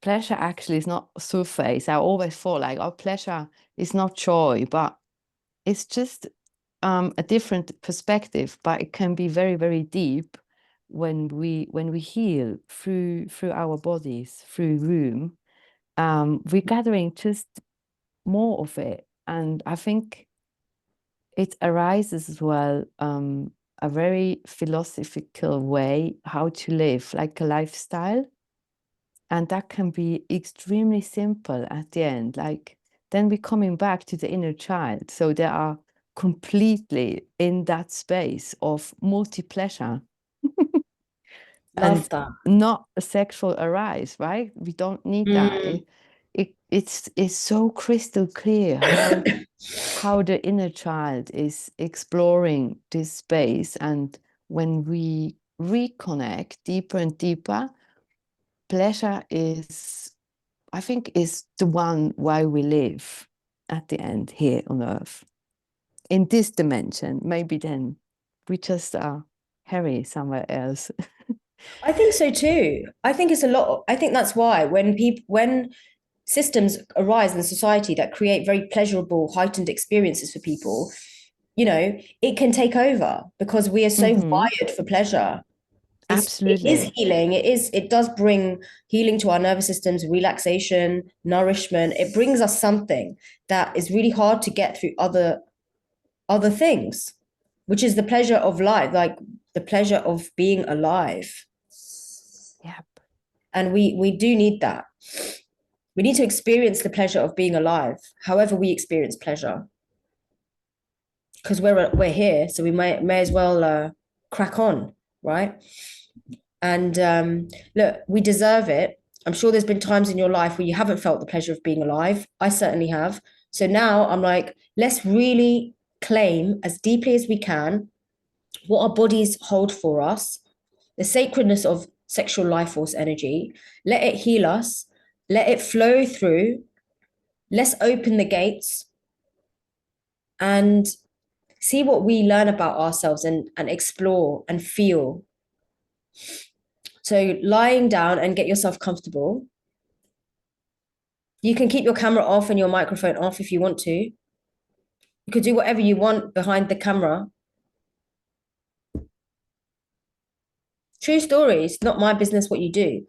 S6: pleasure, actually is not surface. I always thought like, oh, pleasure is not joy, but it's just a different perspective, but it can be very deep when we heal through our bodies, through room. We're gathering just more of it, and I think it arises as well a very philosophical way how to live, like a lifestyle, and that can be extremely simple at the end. Like then we're coming back to the inner child, so they are completely in that space of multi-pleasure.
S1: Love that.
S6: Not a sexual arise, right? We don't need that. It's so crystal clear how the inner child is exploring this space, and when we reconnect deeper and deeper, pleasure is, I think, is the one why we live at the end here on earth. In this dimension, maybe then we just are hairy somewhere else.
S1: I think so too. I think it's a lot. I think that's why when systems arise in society that create very pleasurable, heightened experiences for people, it can take over because we are so wired for pleasure. It is
S6: Absolutely.
S1: healing. It does bring healing to our nervous systems, relaxation, nourishment. It brings us something that is really hard to get through other things, which is the pleasure of life, like the pleasure of being alive.
S6: Yep.
S1: And we do need that. We need to experience the pleasure of being alive, however we experience pleasure. Because we're here, so we may as well crack on, right? And look, we deserve it. I'm sure there's been times in your life where you haven't felt the pleasure of being alive. I certainly have. So now I'm like, let's really claim as deeply as we can what our bodies hold for us, the sacredness of sexual life force energy. Let it heal us, let it flow through. Let's open the gates and see what we learn about ourselves and explore and feel. So lying down and get yourself comfortable. You can keep your camera off and your microphone off if you want to. You could do whatever you want behind the camera. True story. It's not my business what you do.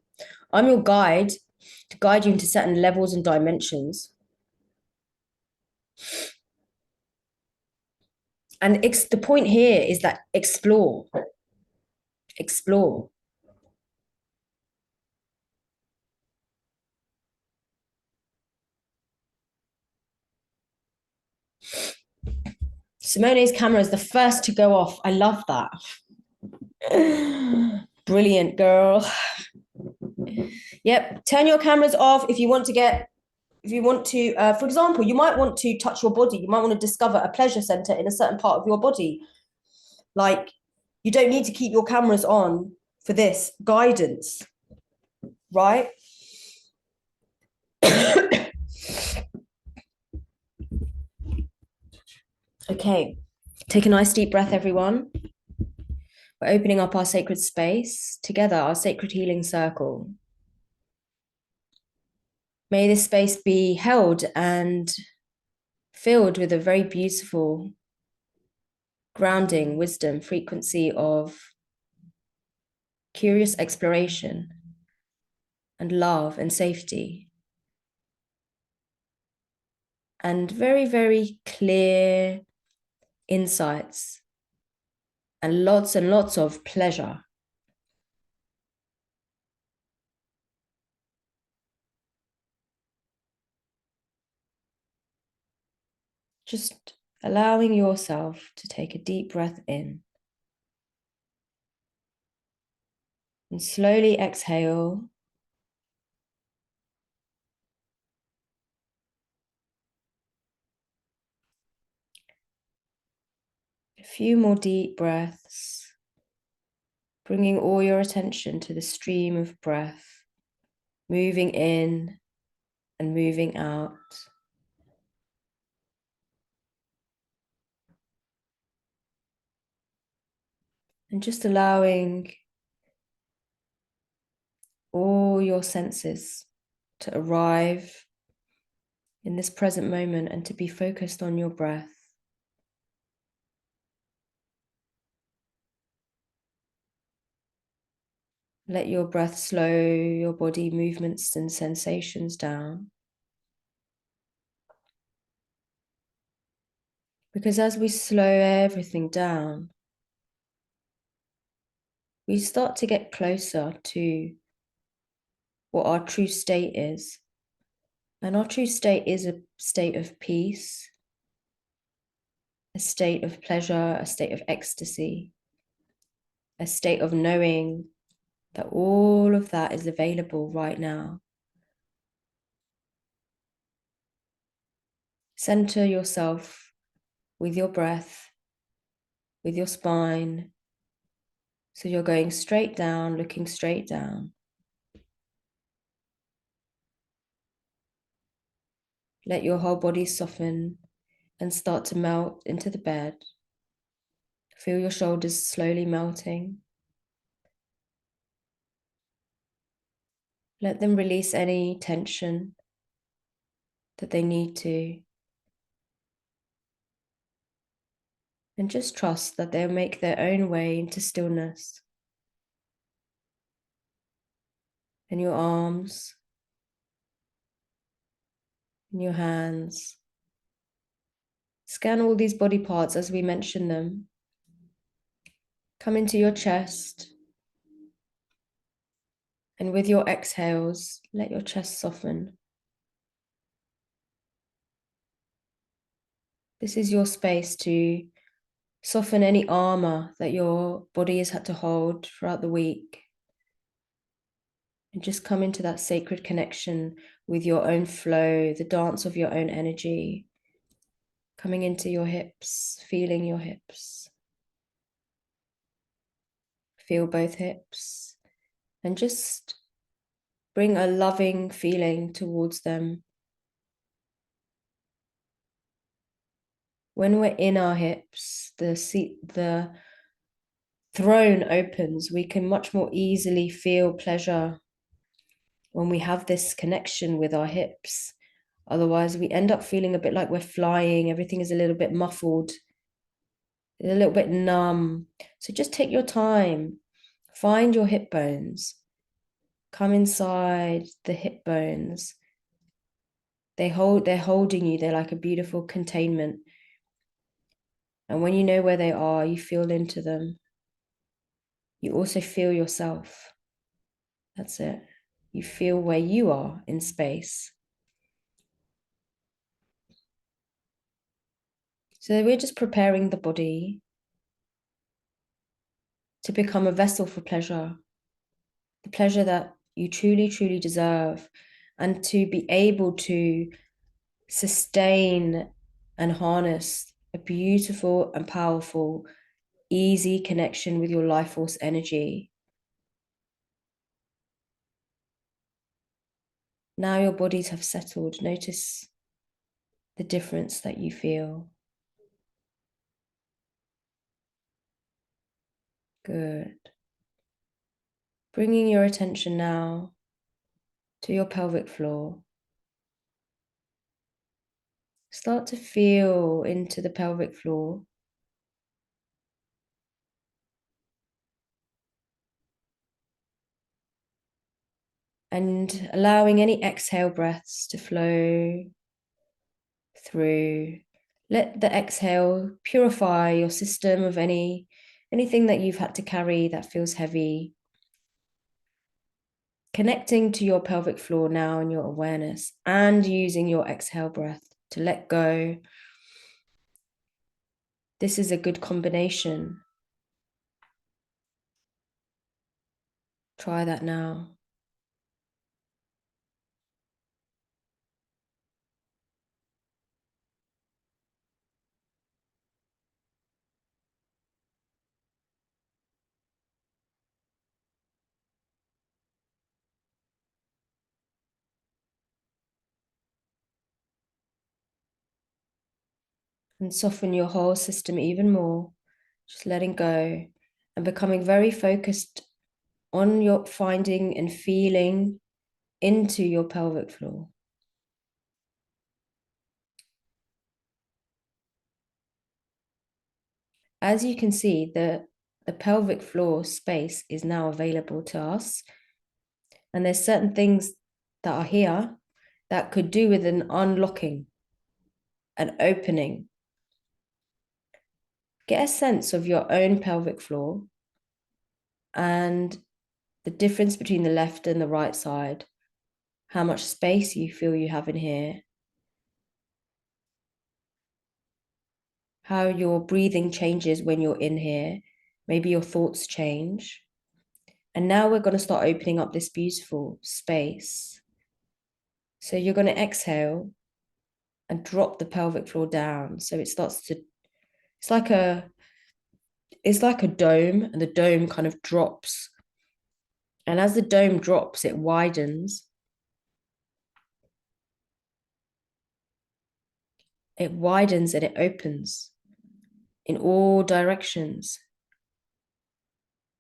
S1: I'm your guide to guide you into certain levels and dimensions. And the point here is that explore. Explore. Simone's camera is the first to go off. I love that. Brilliant, girl. Yep. Turn your cameras off if you want to for example, you might want to touch your body. You might want to discover a pleasure center in a certain part of your body. Like, you don't need to keep your cameras on for this guidance, right? Okay. Take a nice deep breath, everyone. We're opening up our sacred space together, our sacred healing circle. May this space be held and filled with a very beautiful grounding wisdom frequency of curious exploration and love and safety. And very clear insights and lots of pleasure. Just allowing yourself to take a deep breath in. And slowly exhale. A few more deep breaths, bringing all your attention to the stream of breath, moving in and moving out. And just allowing all your senses to arrive in this present moment and to be focused on your breath. Let your breath slow your body movements and sensations down. Because as we slow everything down, we start to get closer to what our true state is. And our true state is a state of peace, a state of pleasure, a state of ecstasy, a state of knowing that all of that is available right now. Center yourself with your breath, with your spine. So you're going straight down, looking straight down. Let your whole body soften and start to melt into the bed. Feel your shoulders slowly melting. Let them release any tension that they need to. And just trust that they'll make their own way into stillness. In your arms, in your hands. Scan all these body parts as we mention them. Come into your chest. And with your exhales, let your chest soften. This is your space to soften any armor that your body has had to hold throughout the week. And just come into that sacred connection with your own flow, the dance of your own energy. Coming into your hips, feeling your hips. Feel both hips. And just bring a loving feeling towards them. When we're in our hips, the throne opens. We can much more easily feel pleasure when we have this connection with our hips. Otherwise, we end up feeling a bit like we're flying. Everything is a little bit muffled, a little bit numb. So just take your time. Find your hip bones. Come inside the hip bones. They're holding you. They're like a beautiful containment. And when you know where they are, you feel into them. You also feel yourself. That's it. You feel where you are in space. So we're just preparing the body to become a vessel for pleasure, the pleasure that you truly, truly deserve, and to be able to sustain and harness a beautiful and powerful, easy connection with your life force energy. Now your bodies have settled. Notice the difference that you feel. Good. Bringing your attention now to your pelvic floor. Start to feel into the pelvic floor. And allowing any exhale breaths to flow through. Let the exhale purify your system of anything that you've had to carry that feels heavy. Connecting to your pelvic floor now in your awareness and using your exhale breath to let go This is a good combination. Try that now. And soften your whole system even more. Just letting go and becoming very focused on your finding and feeling into your pelvic floor. As you can see, the pelvic floor space is now available to us. And there's certain things that are here that could do with an unlocking, an opening. Get a sense of your own pelvic floor and the difference between the left and the right side, how much space you feel you have in here, how your breathing changes when you're in here, maybe your thoughts change. And now we're going to start opening up this beautiful space. So you're going to exhale and drop the pelvic floor down. So it starts to, it's like a dome, and the dome kind of drops. And as the dome drops, it widens. It widens and it opens in all directions.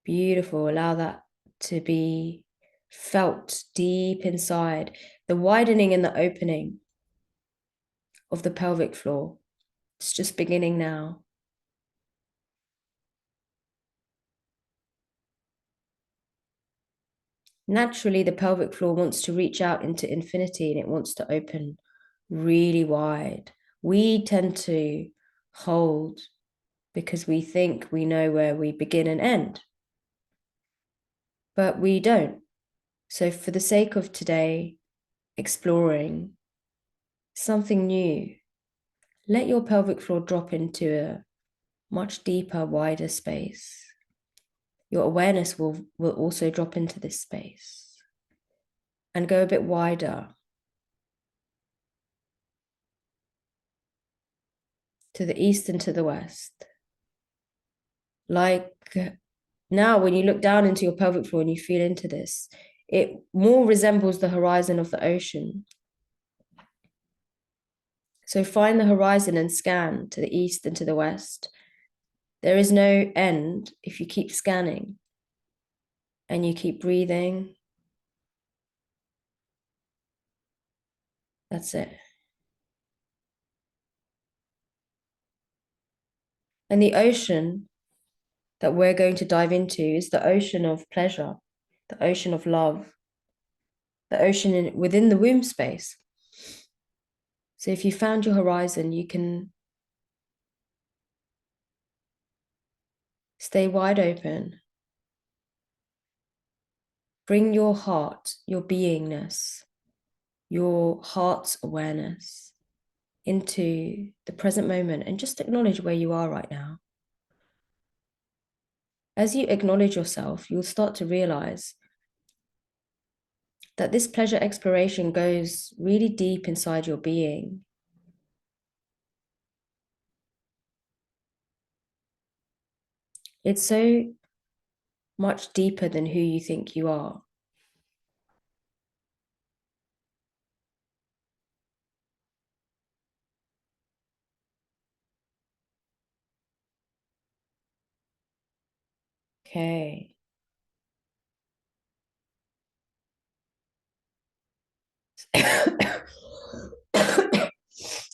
S1: Beautiful. Allow that to be felt deep inside. The widening and the opening of the pelvic floor. It's just beginning now. Naturally, the pelvic floor wants to reach out into infinity and it wants to open really wide. We tend to hold because we think we know where we begin and end, but we don't. So for the sake of today, exploring something new, let your pelvic floor drop into a much deeper, wider space. Your awareness will also drop into this space and go a bit wider to the east and to the west. Like now, when you look down into your pelvic floor and you feel into this, it more resembles the horizon of the ocean. So find the horizon and scan to the east and to the west. There is no end if you keep scanning and you keep breathing. That's it. And the ocean that we're going to dive into is the ocean of pleasure, the ocean of love, the ocean within the womb space. So if you found your horizon, you can stay wide open. Bring your heart, your beingness, your heart's awareness into the present moment and just acknowledge where you are right now. As you acknowledge yourself, you'll start to realize that this pleasure exploration goes really deep inside your being. It's so much deeper than who you think you are. Okay.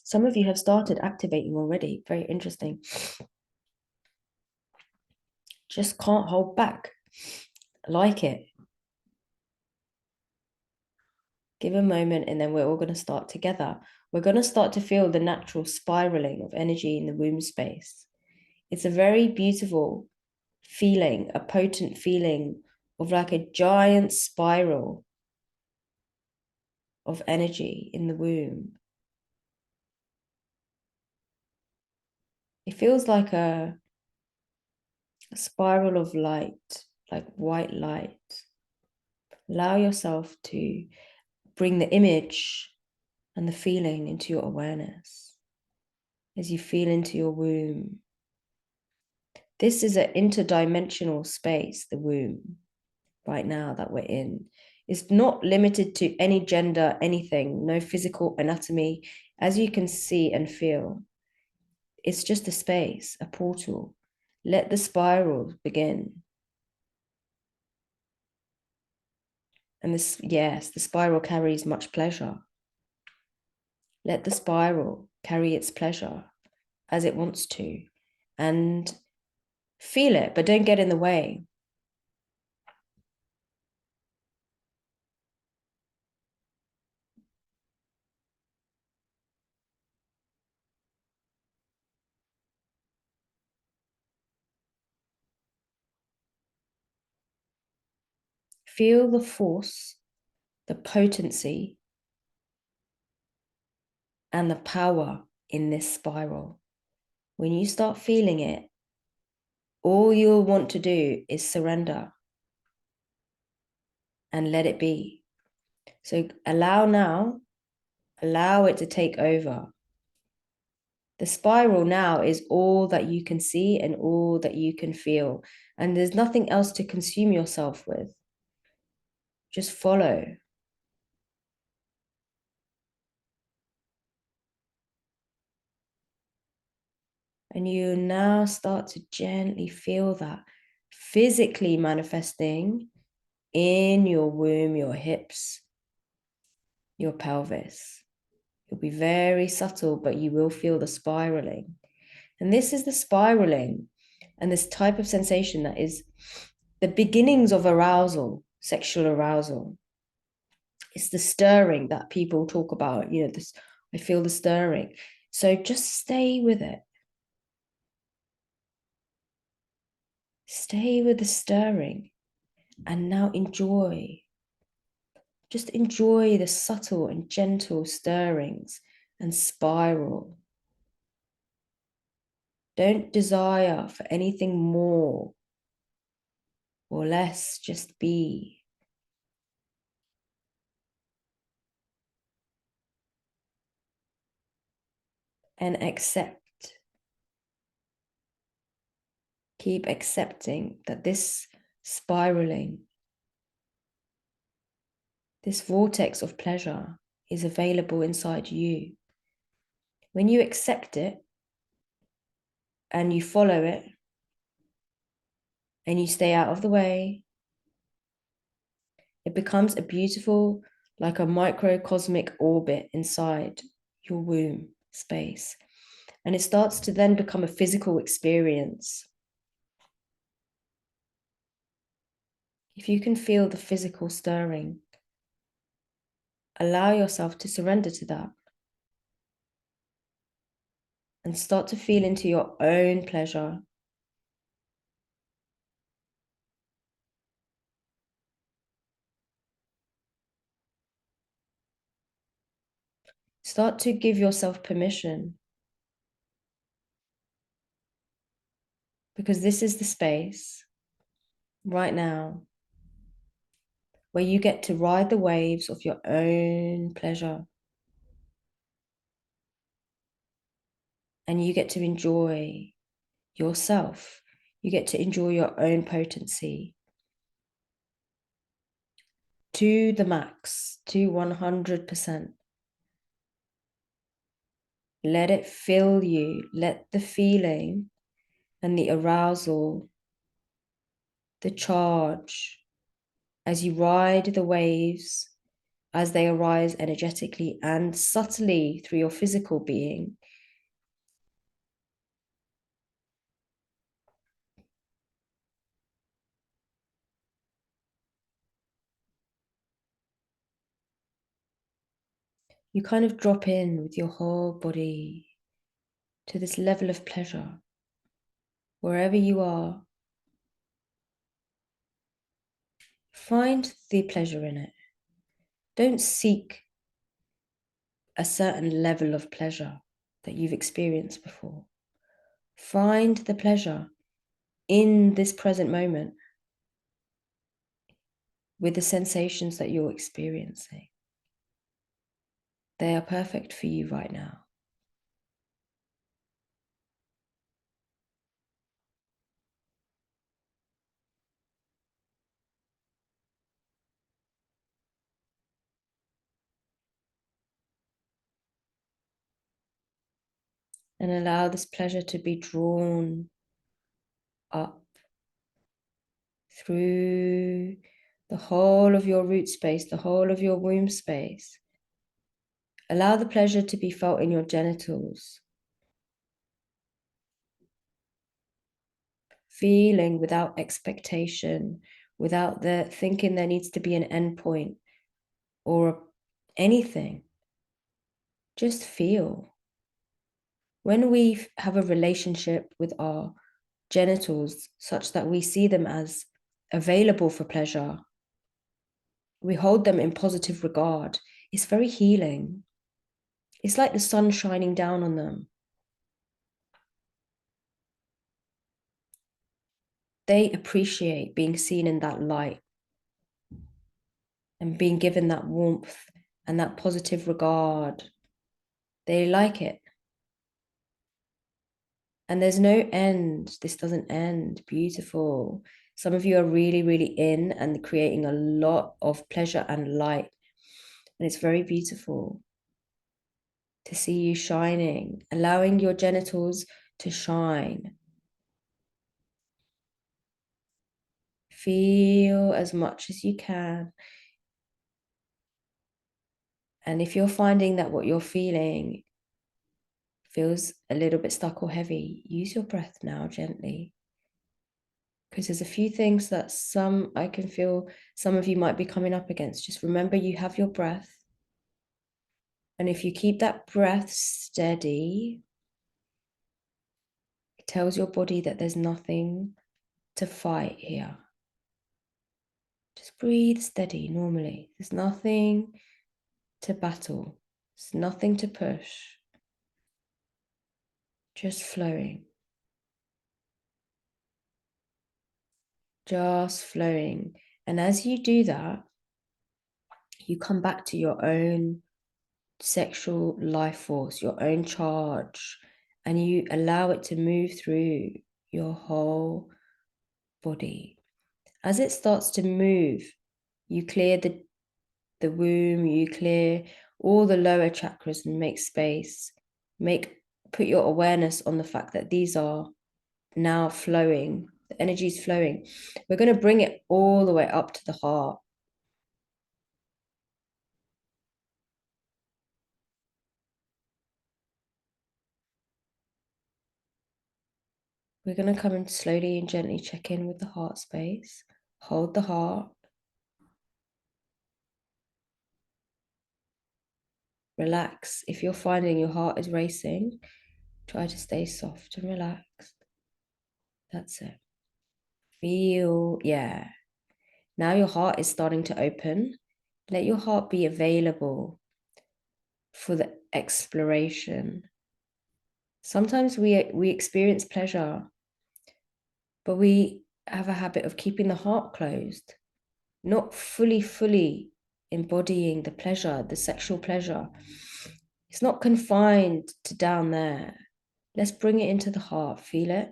S1: Some of you have started activating already. Very interesting. Just can't hold back. Like it. Give a moment and then we're all going to start together. We're going to start to feel the natural spiraling of energy in the womb space. It's a very beautiful feeling, a potent feeling of like a giant spiral of energy in the womb. It feels like a spiral of light, like white light. Allow yourself to bring the image and the feeling into your awareness as you feel into your womb. This is an interdimensional space, the womb, right now that we're in. It's not limited to any gender, anything, no physical anatomy. As you can see and feel, it's just a space, a portal. Let the spiral begin. And this, yes, the spiral carries much pleasure. Let the spiral carry its pleasure as it wants to, and feel it, but don't get in the way. Feel the force, the potency, and the power in this spiral. When you start feeling it, all you'll want to do is surrender and let it be. So allow it to take over. The spiral now is all that you can see and all that you can feel. And there's nothing else to consume yourself with. Just follow. And you now start to gently feel that physically manifesting in your womb, your hips, your pelvis. It'll be very subtle, but you will feel the spiraling. And this is the spiraling and this type of sensation that is the beginnings of arousal, sexual arousal. It's the stirring that people talk about, you know, this, I feel the stirring. So just stay with it. Stay with the stirring and now enjoy. Just enjoy the subtle and gentle stirrings and spiral. Don't desire for anything more or less, just be. And accept. Keep accepting that this spiraling, this vortex of pleasure is available inside you. When you accept it and you follow it and you stay out of the way, it becomes a beautiful, like a microcosmic orbit inside your womb space. And it starts to then become a physical experience. If you can feel the physical stirring, allow yourself to surrender to that. And start to feel into your own pleasure. Start to give yourself permission. Because this is the space right now where you get to ride the waves of your own pleasure. And you get to enjoy yourself. You get to enjoy your own potency to the max, to 100%. Let it fill you. Let the feeling and the arousal, the charge, as you ride the waves, as they arise energetically and subtly through your physical being. You kind of drop in with your whole body to this level of pleasure, wherever you are. Find the pleasure in it. Don't seek a certain level of pleasure that you've experienced before. Find the pleasure in this present moment with the sensations that you're experiencing. They are perfect for you right now. And allow this pleasure to be drawn up through the whole of your root space, the whole of your womb space. Allow the pleasure to be felt in your genitals. Feeling without expectation, without the thinking there needs to be an end point or anything. Just feel. When we have a relationship with our genitals such that we see them as available for pleasure, we hold them in positive regard, it's very healing. It's like the sun shining down on them. They appreciate being seen in that light and being given that warmth and that positive regard. They like it. And there's no end. This doesn't end. Beautiful. Some of you are really, really in and creating a lot of pleasure and light. And it's very beautiful to see you shining, allowing your genitals to shine. Feel as much as you can. And if you're finding that what you're feeling feels a little bit stuck or heavy, use your breath now gently. Because there's a few things that I can feel some of you might be coming up against. Just remember you have your breath. And if you keep that breath steady, it tells your body that there's nothing to fight here. Just breathe steady normally. There's nothing to battle. There's nothing to push. Just flowing. Just flowing. And as you do that, you come back to your own sexual life force, your own charge, and you allow it to move through your whole body. As it starts to move, you clear the womb, you clear all the lower chakras and make space. Put your awareness on the fact that these are now flowing. The energy is flowing. We're going to bring it all the way up to the heart. We're going to come and slowly and gently check in with the heart space. Hold the heart. Relax. If you're finding your heart is racing, try to stay soft and relaxed. That's it. Feel, yeah. Now your heart is starting to open. Let your heart be available for the exploration. Sometimes we experience pleasure, but we have a habit of keeping the heart closed, not fully embodying the pleasure, the sexual pleasure. It's not confined to down there. Let's bring it into the heart. Feel it.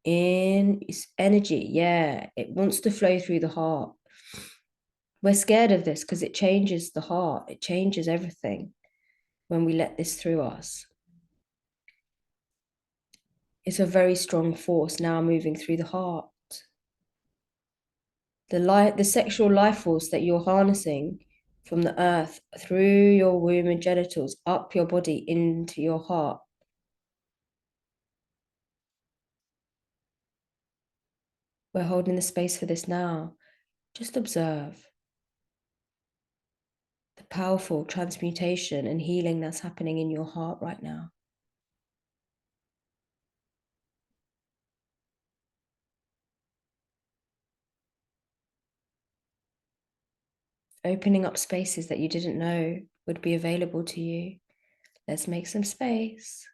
S1: In its energy. Yeah, it wants to flow through the heart. We're scared of this because it changes the heart. It changes everything when we let this through us. It's a very strong force now moving through the heart. The sexual life force that you're harnessing from the earth through your womb and genitals, up your body into your heart. We're holding the space for this now. Just observe the powerful transmutation and healing that's happening in your heart right now. Opening up spaces that you didn't know would be available to you. Let's make some space.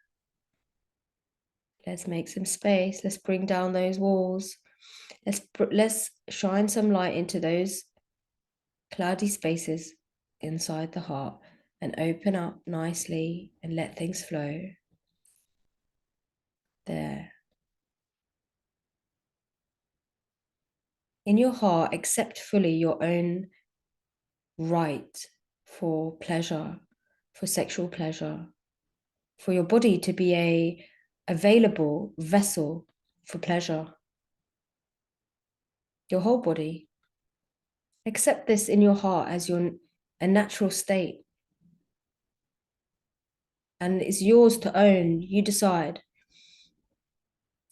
S1: Let's make some space. Let's bring down those walls. Let's shine some light into those cloudy spaces inside the heart and open up nicely and let things flow. There. In your heart, accept fully your own right for pleasure, for sexual pleasure, for your body to be a available vessel for pleasure. Your whole body. Accept this in your heart as a natural state. And it's yours to own. You decide.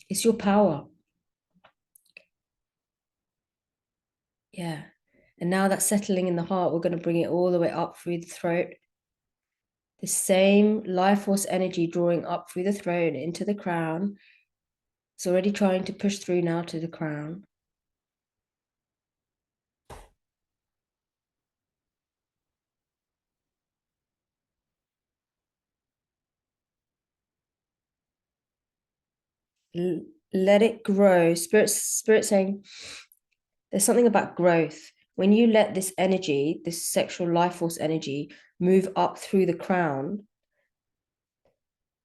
S1: It's your power. Yeah. And now that's settling in the heart, we're going to bring it all the way up through the throat. The same life force energy drawing up through the throat into the crown. It's already trying to push through now to the crown. Let it grow. Spirit saying there's something about growth. When you let this energy, this sexual life force energy, move up through the crown,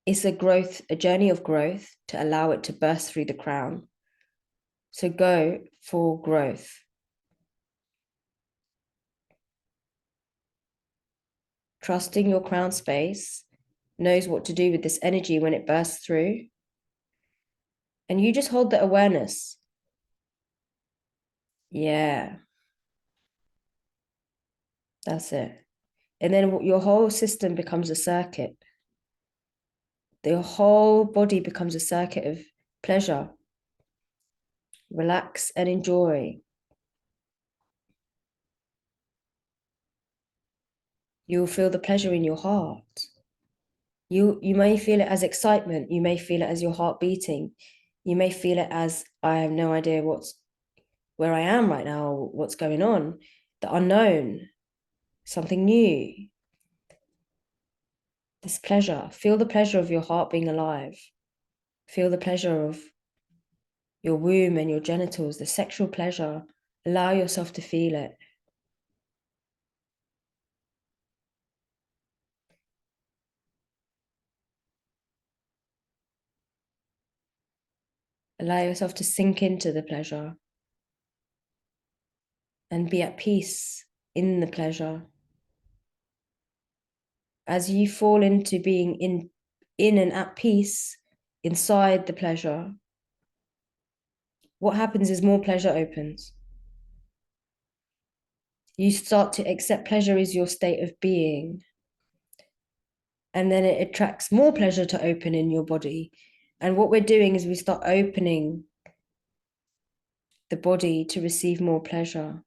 S1: it's a journey of growth to allow it to burst through the crown. So go for growth. Trusting your crown space knows what to do with this energy when it bursts through. And you just hold the awareness. Yeah. That's it. And then your whole system becomes a circuit. The whole body becomes a circuit of pleasure. Relax and enjoy. You'll feel the pleasure in your heart. You may feel it as excitement. You may feel it as your heart beating. You may feel it as, I have no idea where I am right now, what's going on, the unknown, something new. This pleasure. Feel the pleasure of your heart being alive. Feel the pleasure of your womb and your genitals, the sexual pleasure. Allow yourself to feel it. Allow yourself to sink into the pleasure and be at peace in the pleasure. As you fall into being in and at peace inside the pleasure, what happens is more pleasure opens. You start to accept pleasure is your state of being. And then it attracts more pleasure to open in your body. And what we're doing is we start opening the body to receive more pleasure.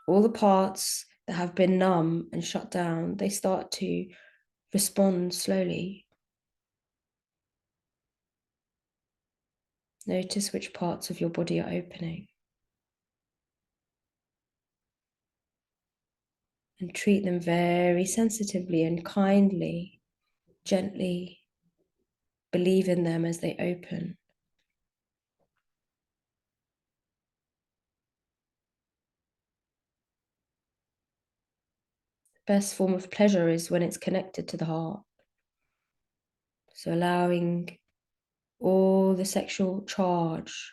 S1: All the parts that have been numb and shut down, they start to respond slowly. Notice which parts of your body are opening. And treat them very sensitively and kindly, gently. Believe in them as they open. The best form of pleasure is when it's connected to the heart. So allowing all the sexual charge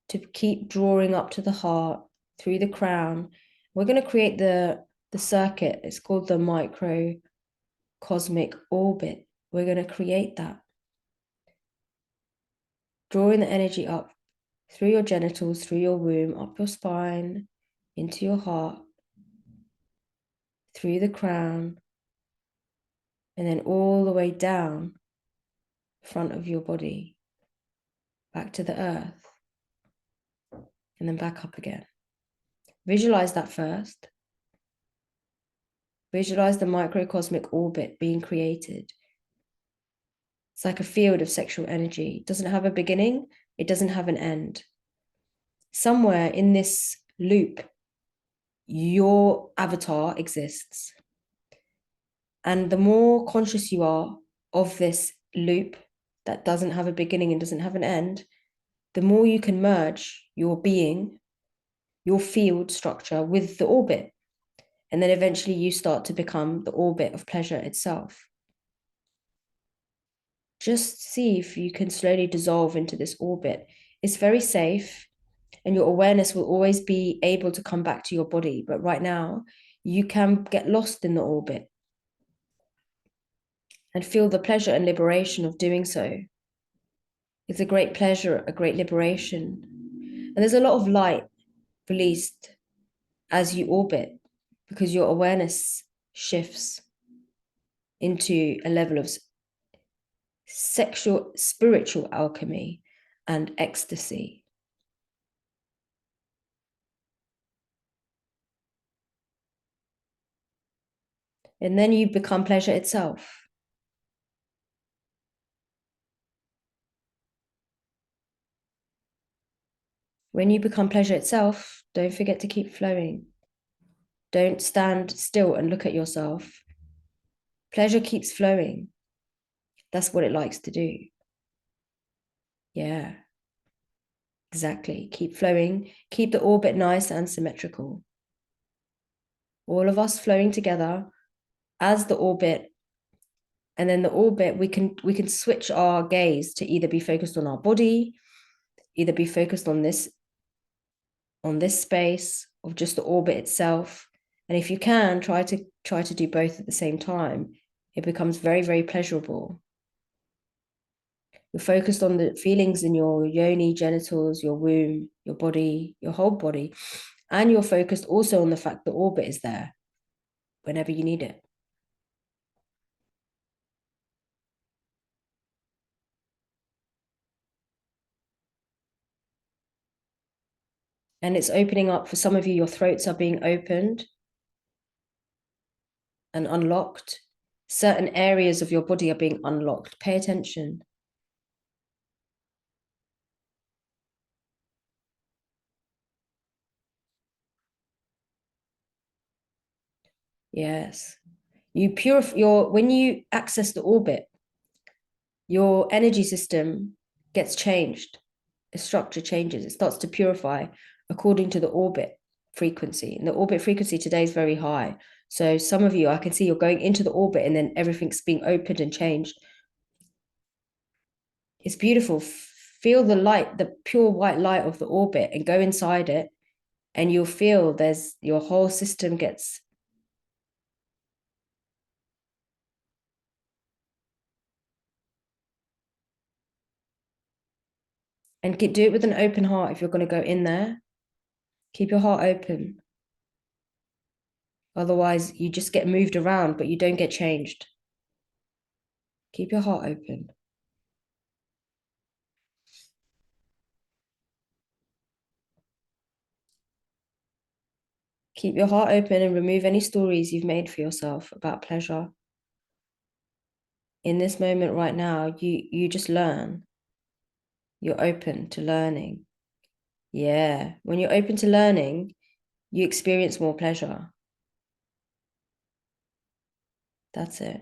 S1: to keep drawing up to the heart through the crown. We're going to create the circuit. It's called the microcosmic orbit. We're going to create that. Drawing the energy up through your genitals, through your womb, up your spine, into your heart, through the crown, and then all the way down the front of your body, back to the earth, and then back up again. Visualize that first. Visualize the microcosmic orbit being created. It's like a field of sexual energy. It doesn't have a beginning. It doesn't have an end. Somewhere in this loop, your avatar exists. And the more conscious you are of this loop that doesn't have a beginning and doesn't have an end, the more you can merge your being, your field structure with the orbit. And then eventually you start to become the orbit of pleasure itself. Just see if you can slowly dissolve into this orbit. It's very safe, and your awareness will always be able to come back to your body. But right now, you can get lost in the orbit and feel the pleasure and liberation of doing so. It's a great pleasure, a great liberation. And there's a lot of light released as you orbit because your awareness shifts into a level of sexual, spiritual alchemy and ecstasy. And then you become pleasure itself. When you become pleasure itself, don't forget to keep flowing. Don't stand still and look at yourself. Pleasure keeps flowing. That's what it likes to do. Yeah, exactly. Keep flowing. Keep the orbit nice and symmetrical. All of us flowing together as the orbit. And then the orbit, we can switch our gaze to either be focused on our body, either be focused on this space of just the orbit itself. And if you can, try to do both at the same time. It becomes very, very pleasurable. You're focused on the feelings in your yoni, genitals, your womb, your body, your whole body. And you're focused also on the fact the orbit is there whenever you need it. And it's opening up for some of you, your throats are being opened and unlocked. Certain areas of your body are being unlocked. Pay attention. Yes. You purify when you access the orbit, your energy system gets changed. The structure changes. It starts to purify according to the orbit frequency. And the orbit frequency today is very high. So some of you, I can see you're going into the orbit and then everything's being opened and changed. It's beautiful. Feel the light, the pure white light of the orbit, and go inside it. And you'll feel your whole system gets and do it with an open heart. If you're going to go in there, keep your heart open. Otherwise, you just get moved around, but you don't get changed. Keep your heart open. Keep your heart open and remove any stories you've made for yourself about pleasure. In this moment right now, you just learn. You're open to learning. Yeah, when you're open to learning, you experience more pleasure. That's it.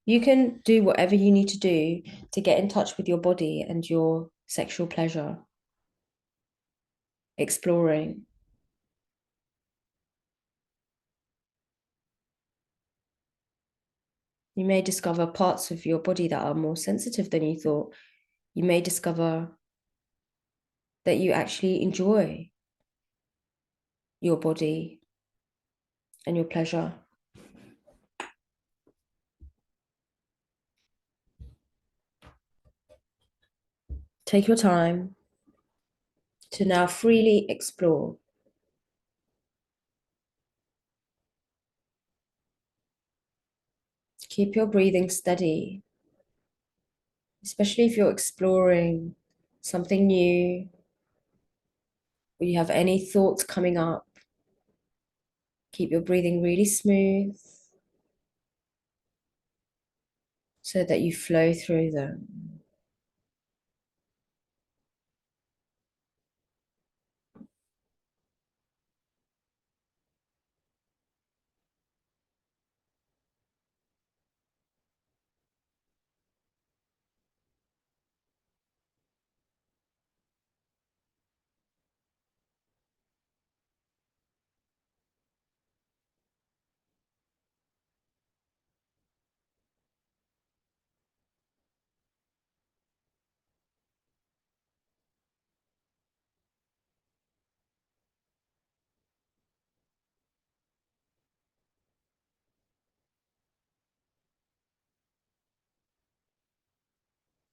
S1: You can do whatever you need to do to get in touch with your body and your sexual pleasure. Exploring. You may discover parts of your body that are more sensitive than you thought. You may discover that you actually enjoy your body and your pleasure. Take your time to now freely explore. Keep your breathing steady, especially if you're exploring something new or you have any thoughts coming up. Keep your breathing really smooth so that you flow through them.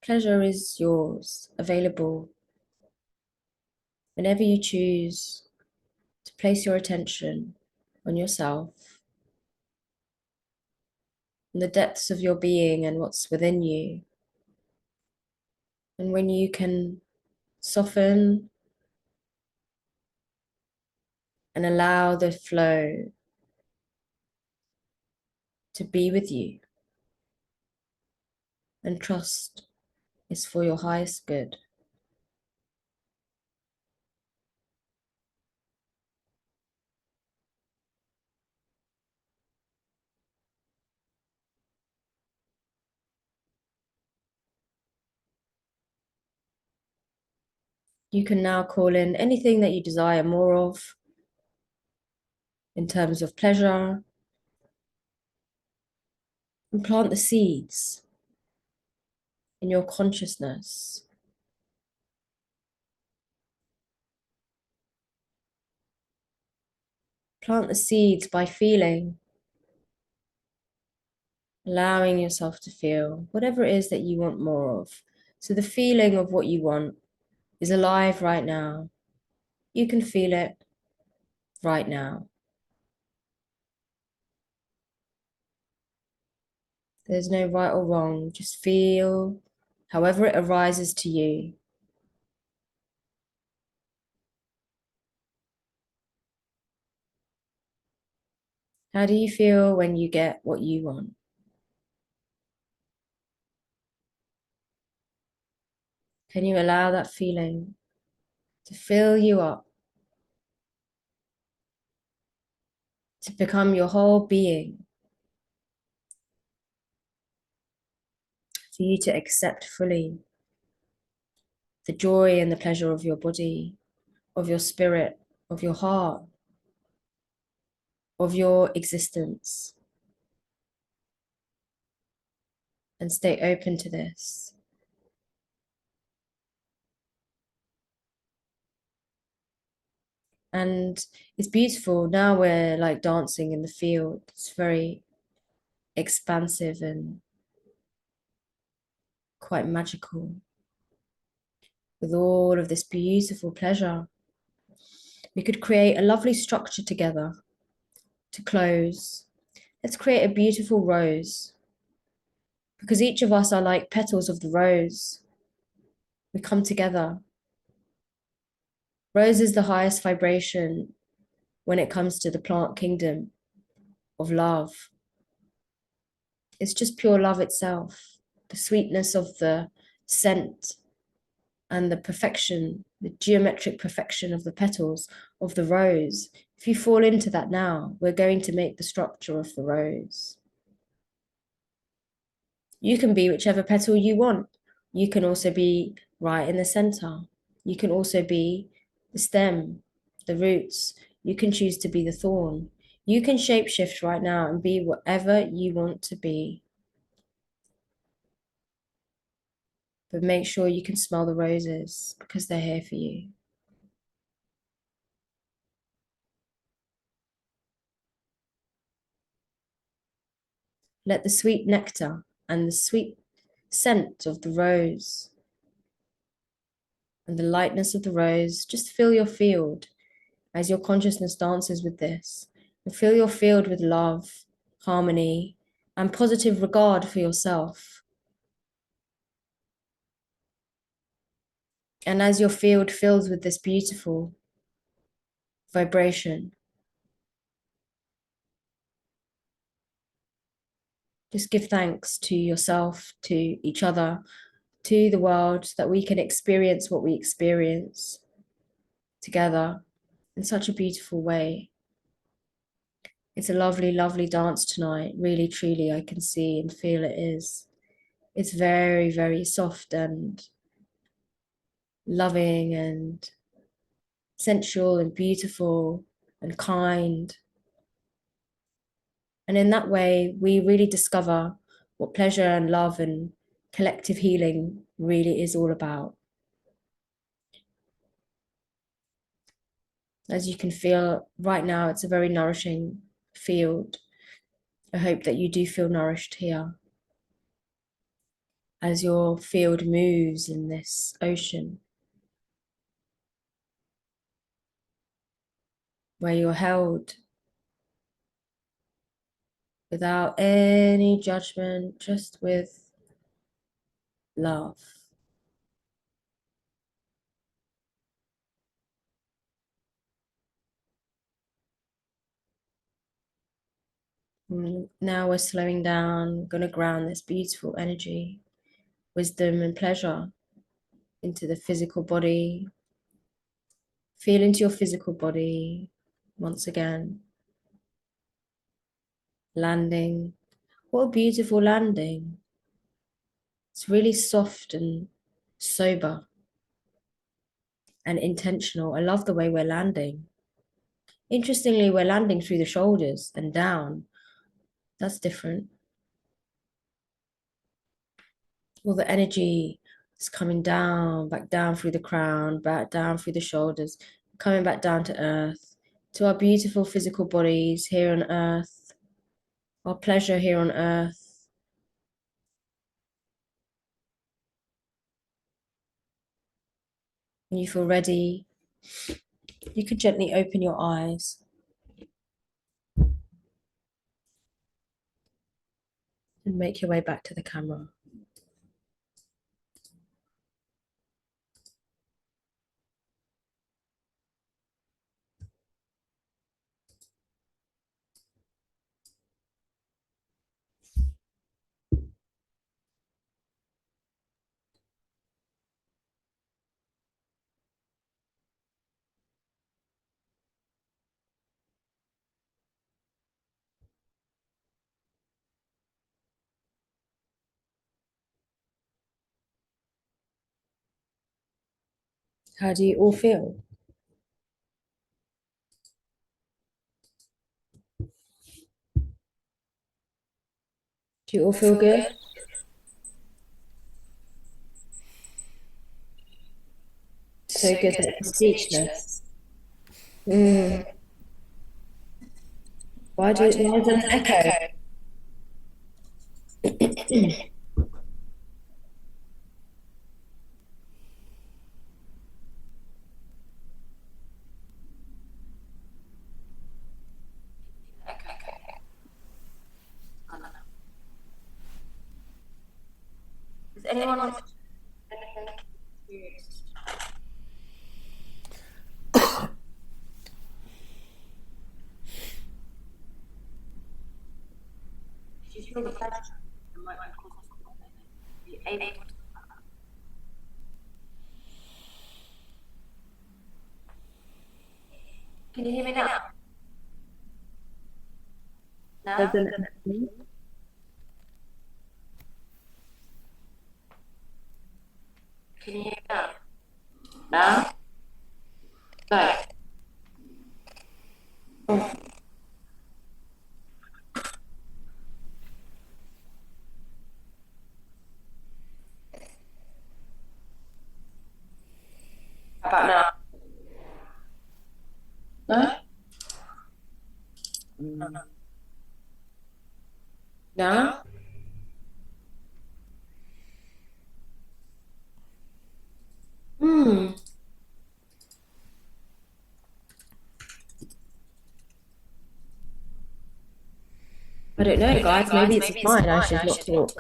S1: Pleasure is yours, available whenever you choose to place your attention on yourself, in the depths of your being and what's within you. And when you can soften and allow the flow to be with you, and trust is for your highest good. You can now call in anything that you desire more of in terms of pleasure, and plant the seeds in your consciousness. Plant the seeds by feeling, allowing yourself to feel whatever it is that you want more of. So the feeling of what you want is alive right now. You can feel it right now. There's no right or wrong. Just feel however it arises to you. How do you feel when you get what you want? Can you allow that feeling to fill you up, to become your whole being, for you to accept fully the joy and the pleasure of your body, of your spirit, of your heart, of your existence, and stay open to this. And it's beautiful. Now we're like dancing in the field. It's very expansive and quite magical, with all of this beautiful pleasure. We could create a lovely structure together to close. Let's create a beautiful rose, because each of us are like petals of the rose. We come together. Rose is the highest vibration when it comes to the plant kingdom of love. It's just pure love itself, the sweetness of the scent and the perfection, the geometric perfection of the petals of the rose. If you fall into that now, we're going to make the structure of the rose. You can be whichever petal you want. You can also be right in the center. You can also be the stem, the roots. You can choose to be the thorn. You can shapeshift right now and be whatever you want to be. But make sure you can smell the roses, because they're here for you. Let the sweet nectar and the sweet scent of the rose and the lightness of the rose just fill your field as your consciousness dances with this. And fill your field with love, harmony, and positive regard for yourself. And as your field fills with this beautiful vibration, just give thanks to yourself, to each other, to the world, that we can experience what we experience together in such a beautiful way. It's a lovely, lovely dance tonight. Really, truly, I can see and feel it is. It's very, very soft and loving and sensual and beautiful and kind. And in that way, we really discover what pleasure and love and collective healing really is all about. As you can feel right now, it's a very nourishing field. I hope that you do feel nourished here. as your field moves in this ocean, where you're held without any judgment, just with love. Now we're slowing down, going to ground this beautiful energy, wisdom and pleasure into the physical body. Feel into your physical body once again. Landing. What a beautiful landing. It's really soft and sober and intentional. I love the way we're landing. Interestingly, we're landing through the shoulders and down. That's different. All the energy is coming down, back down through the crown, back down through the shoulders, coming back down to earth, to our beautiful physical bodies here on earth, our pleasure here on earth. When you feel ready, you can gently open your eyes. And make your way back to the camera. How do you all feel? Do you all feel good? So good that I'm speechless. Why does it echo? Does anyone want to If you feel the pleasure, the microcosmic, be able to. Can you hear me now? Now? Can you hear me now? Now? No. Oh. How about now? No? Now? I don't know, guys. Maybe it's mine. I should not talk.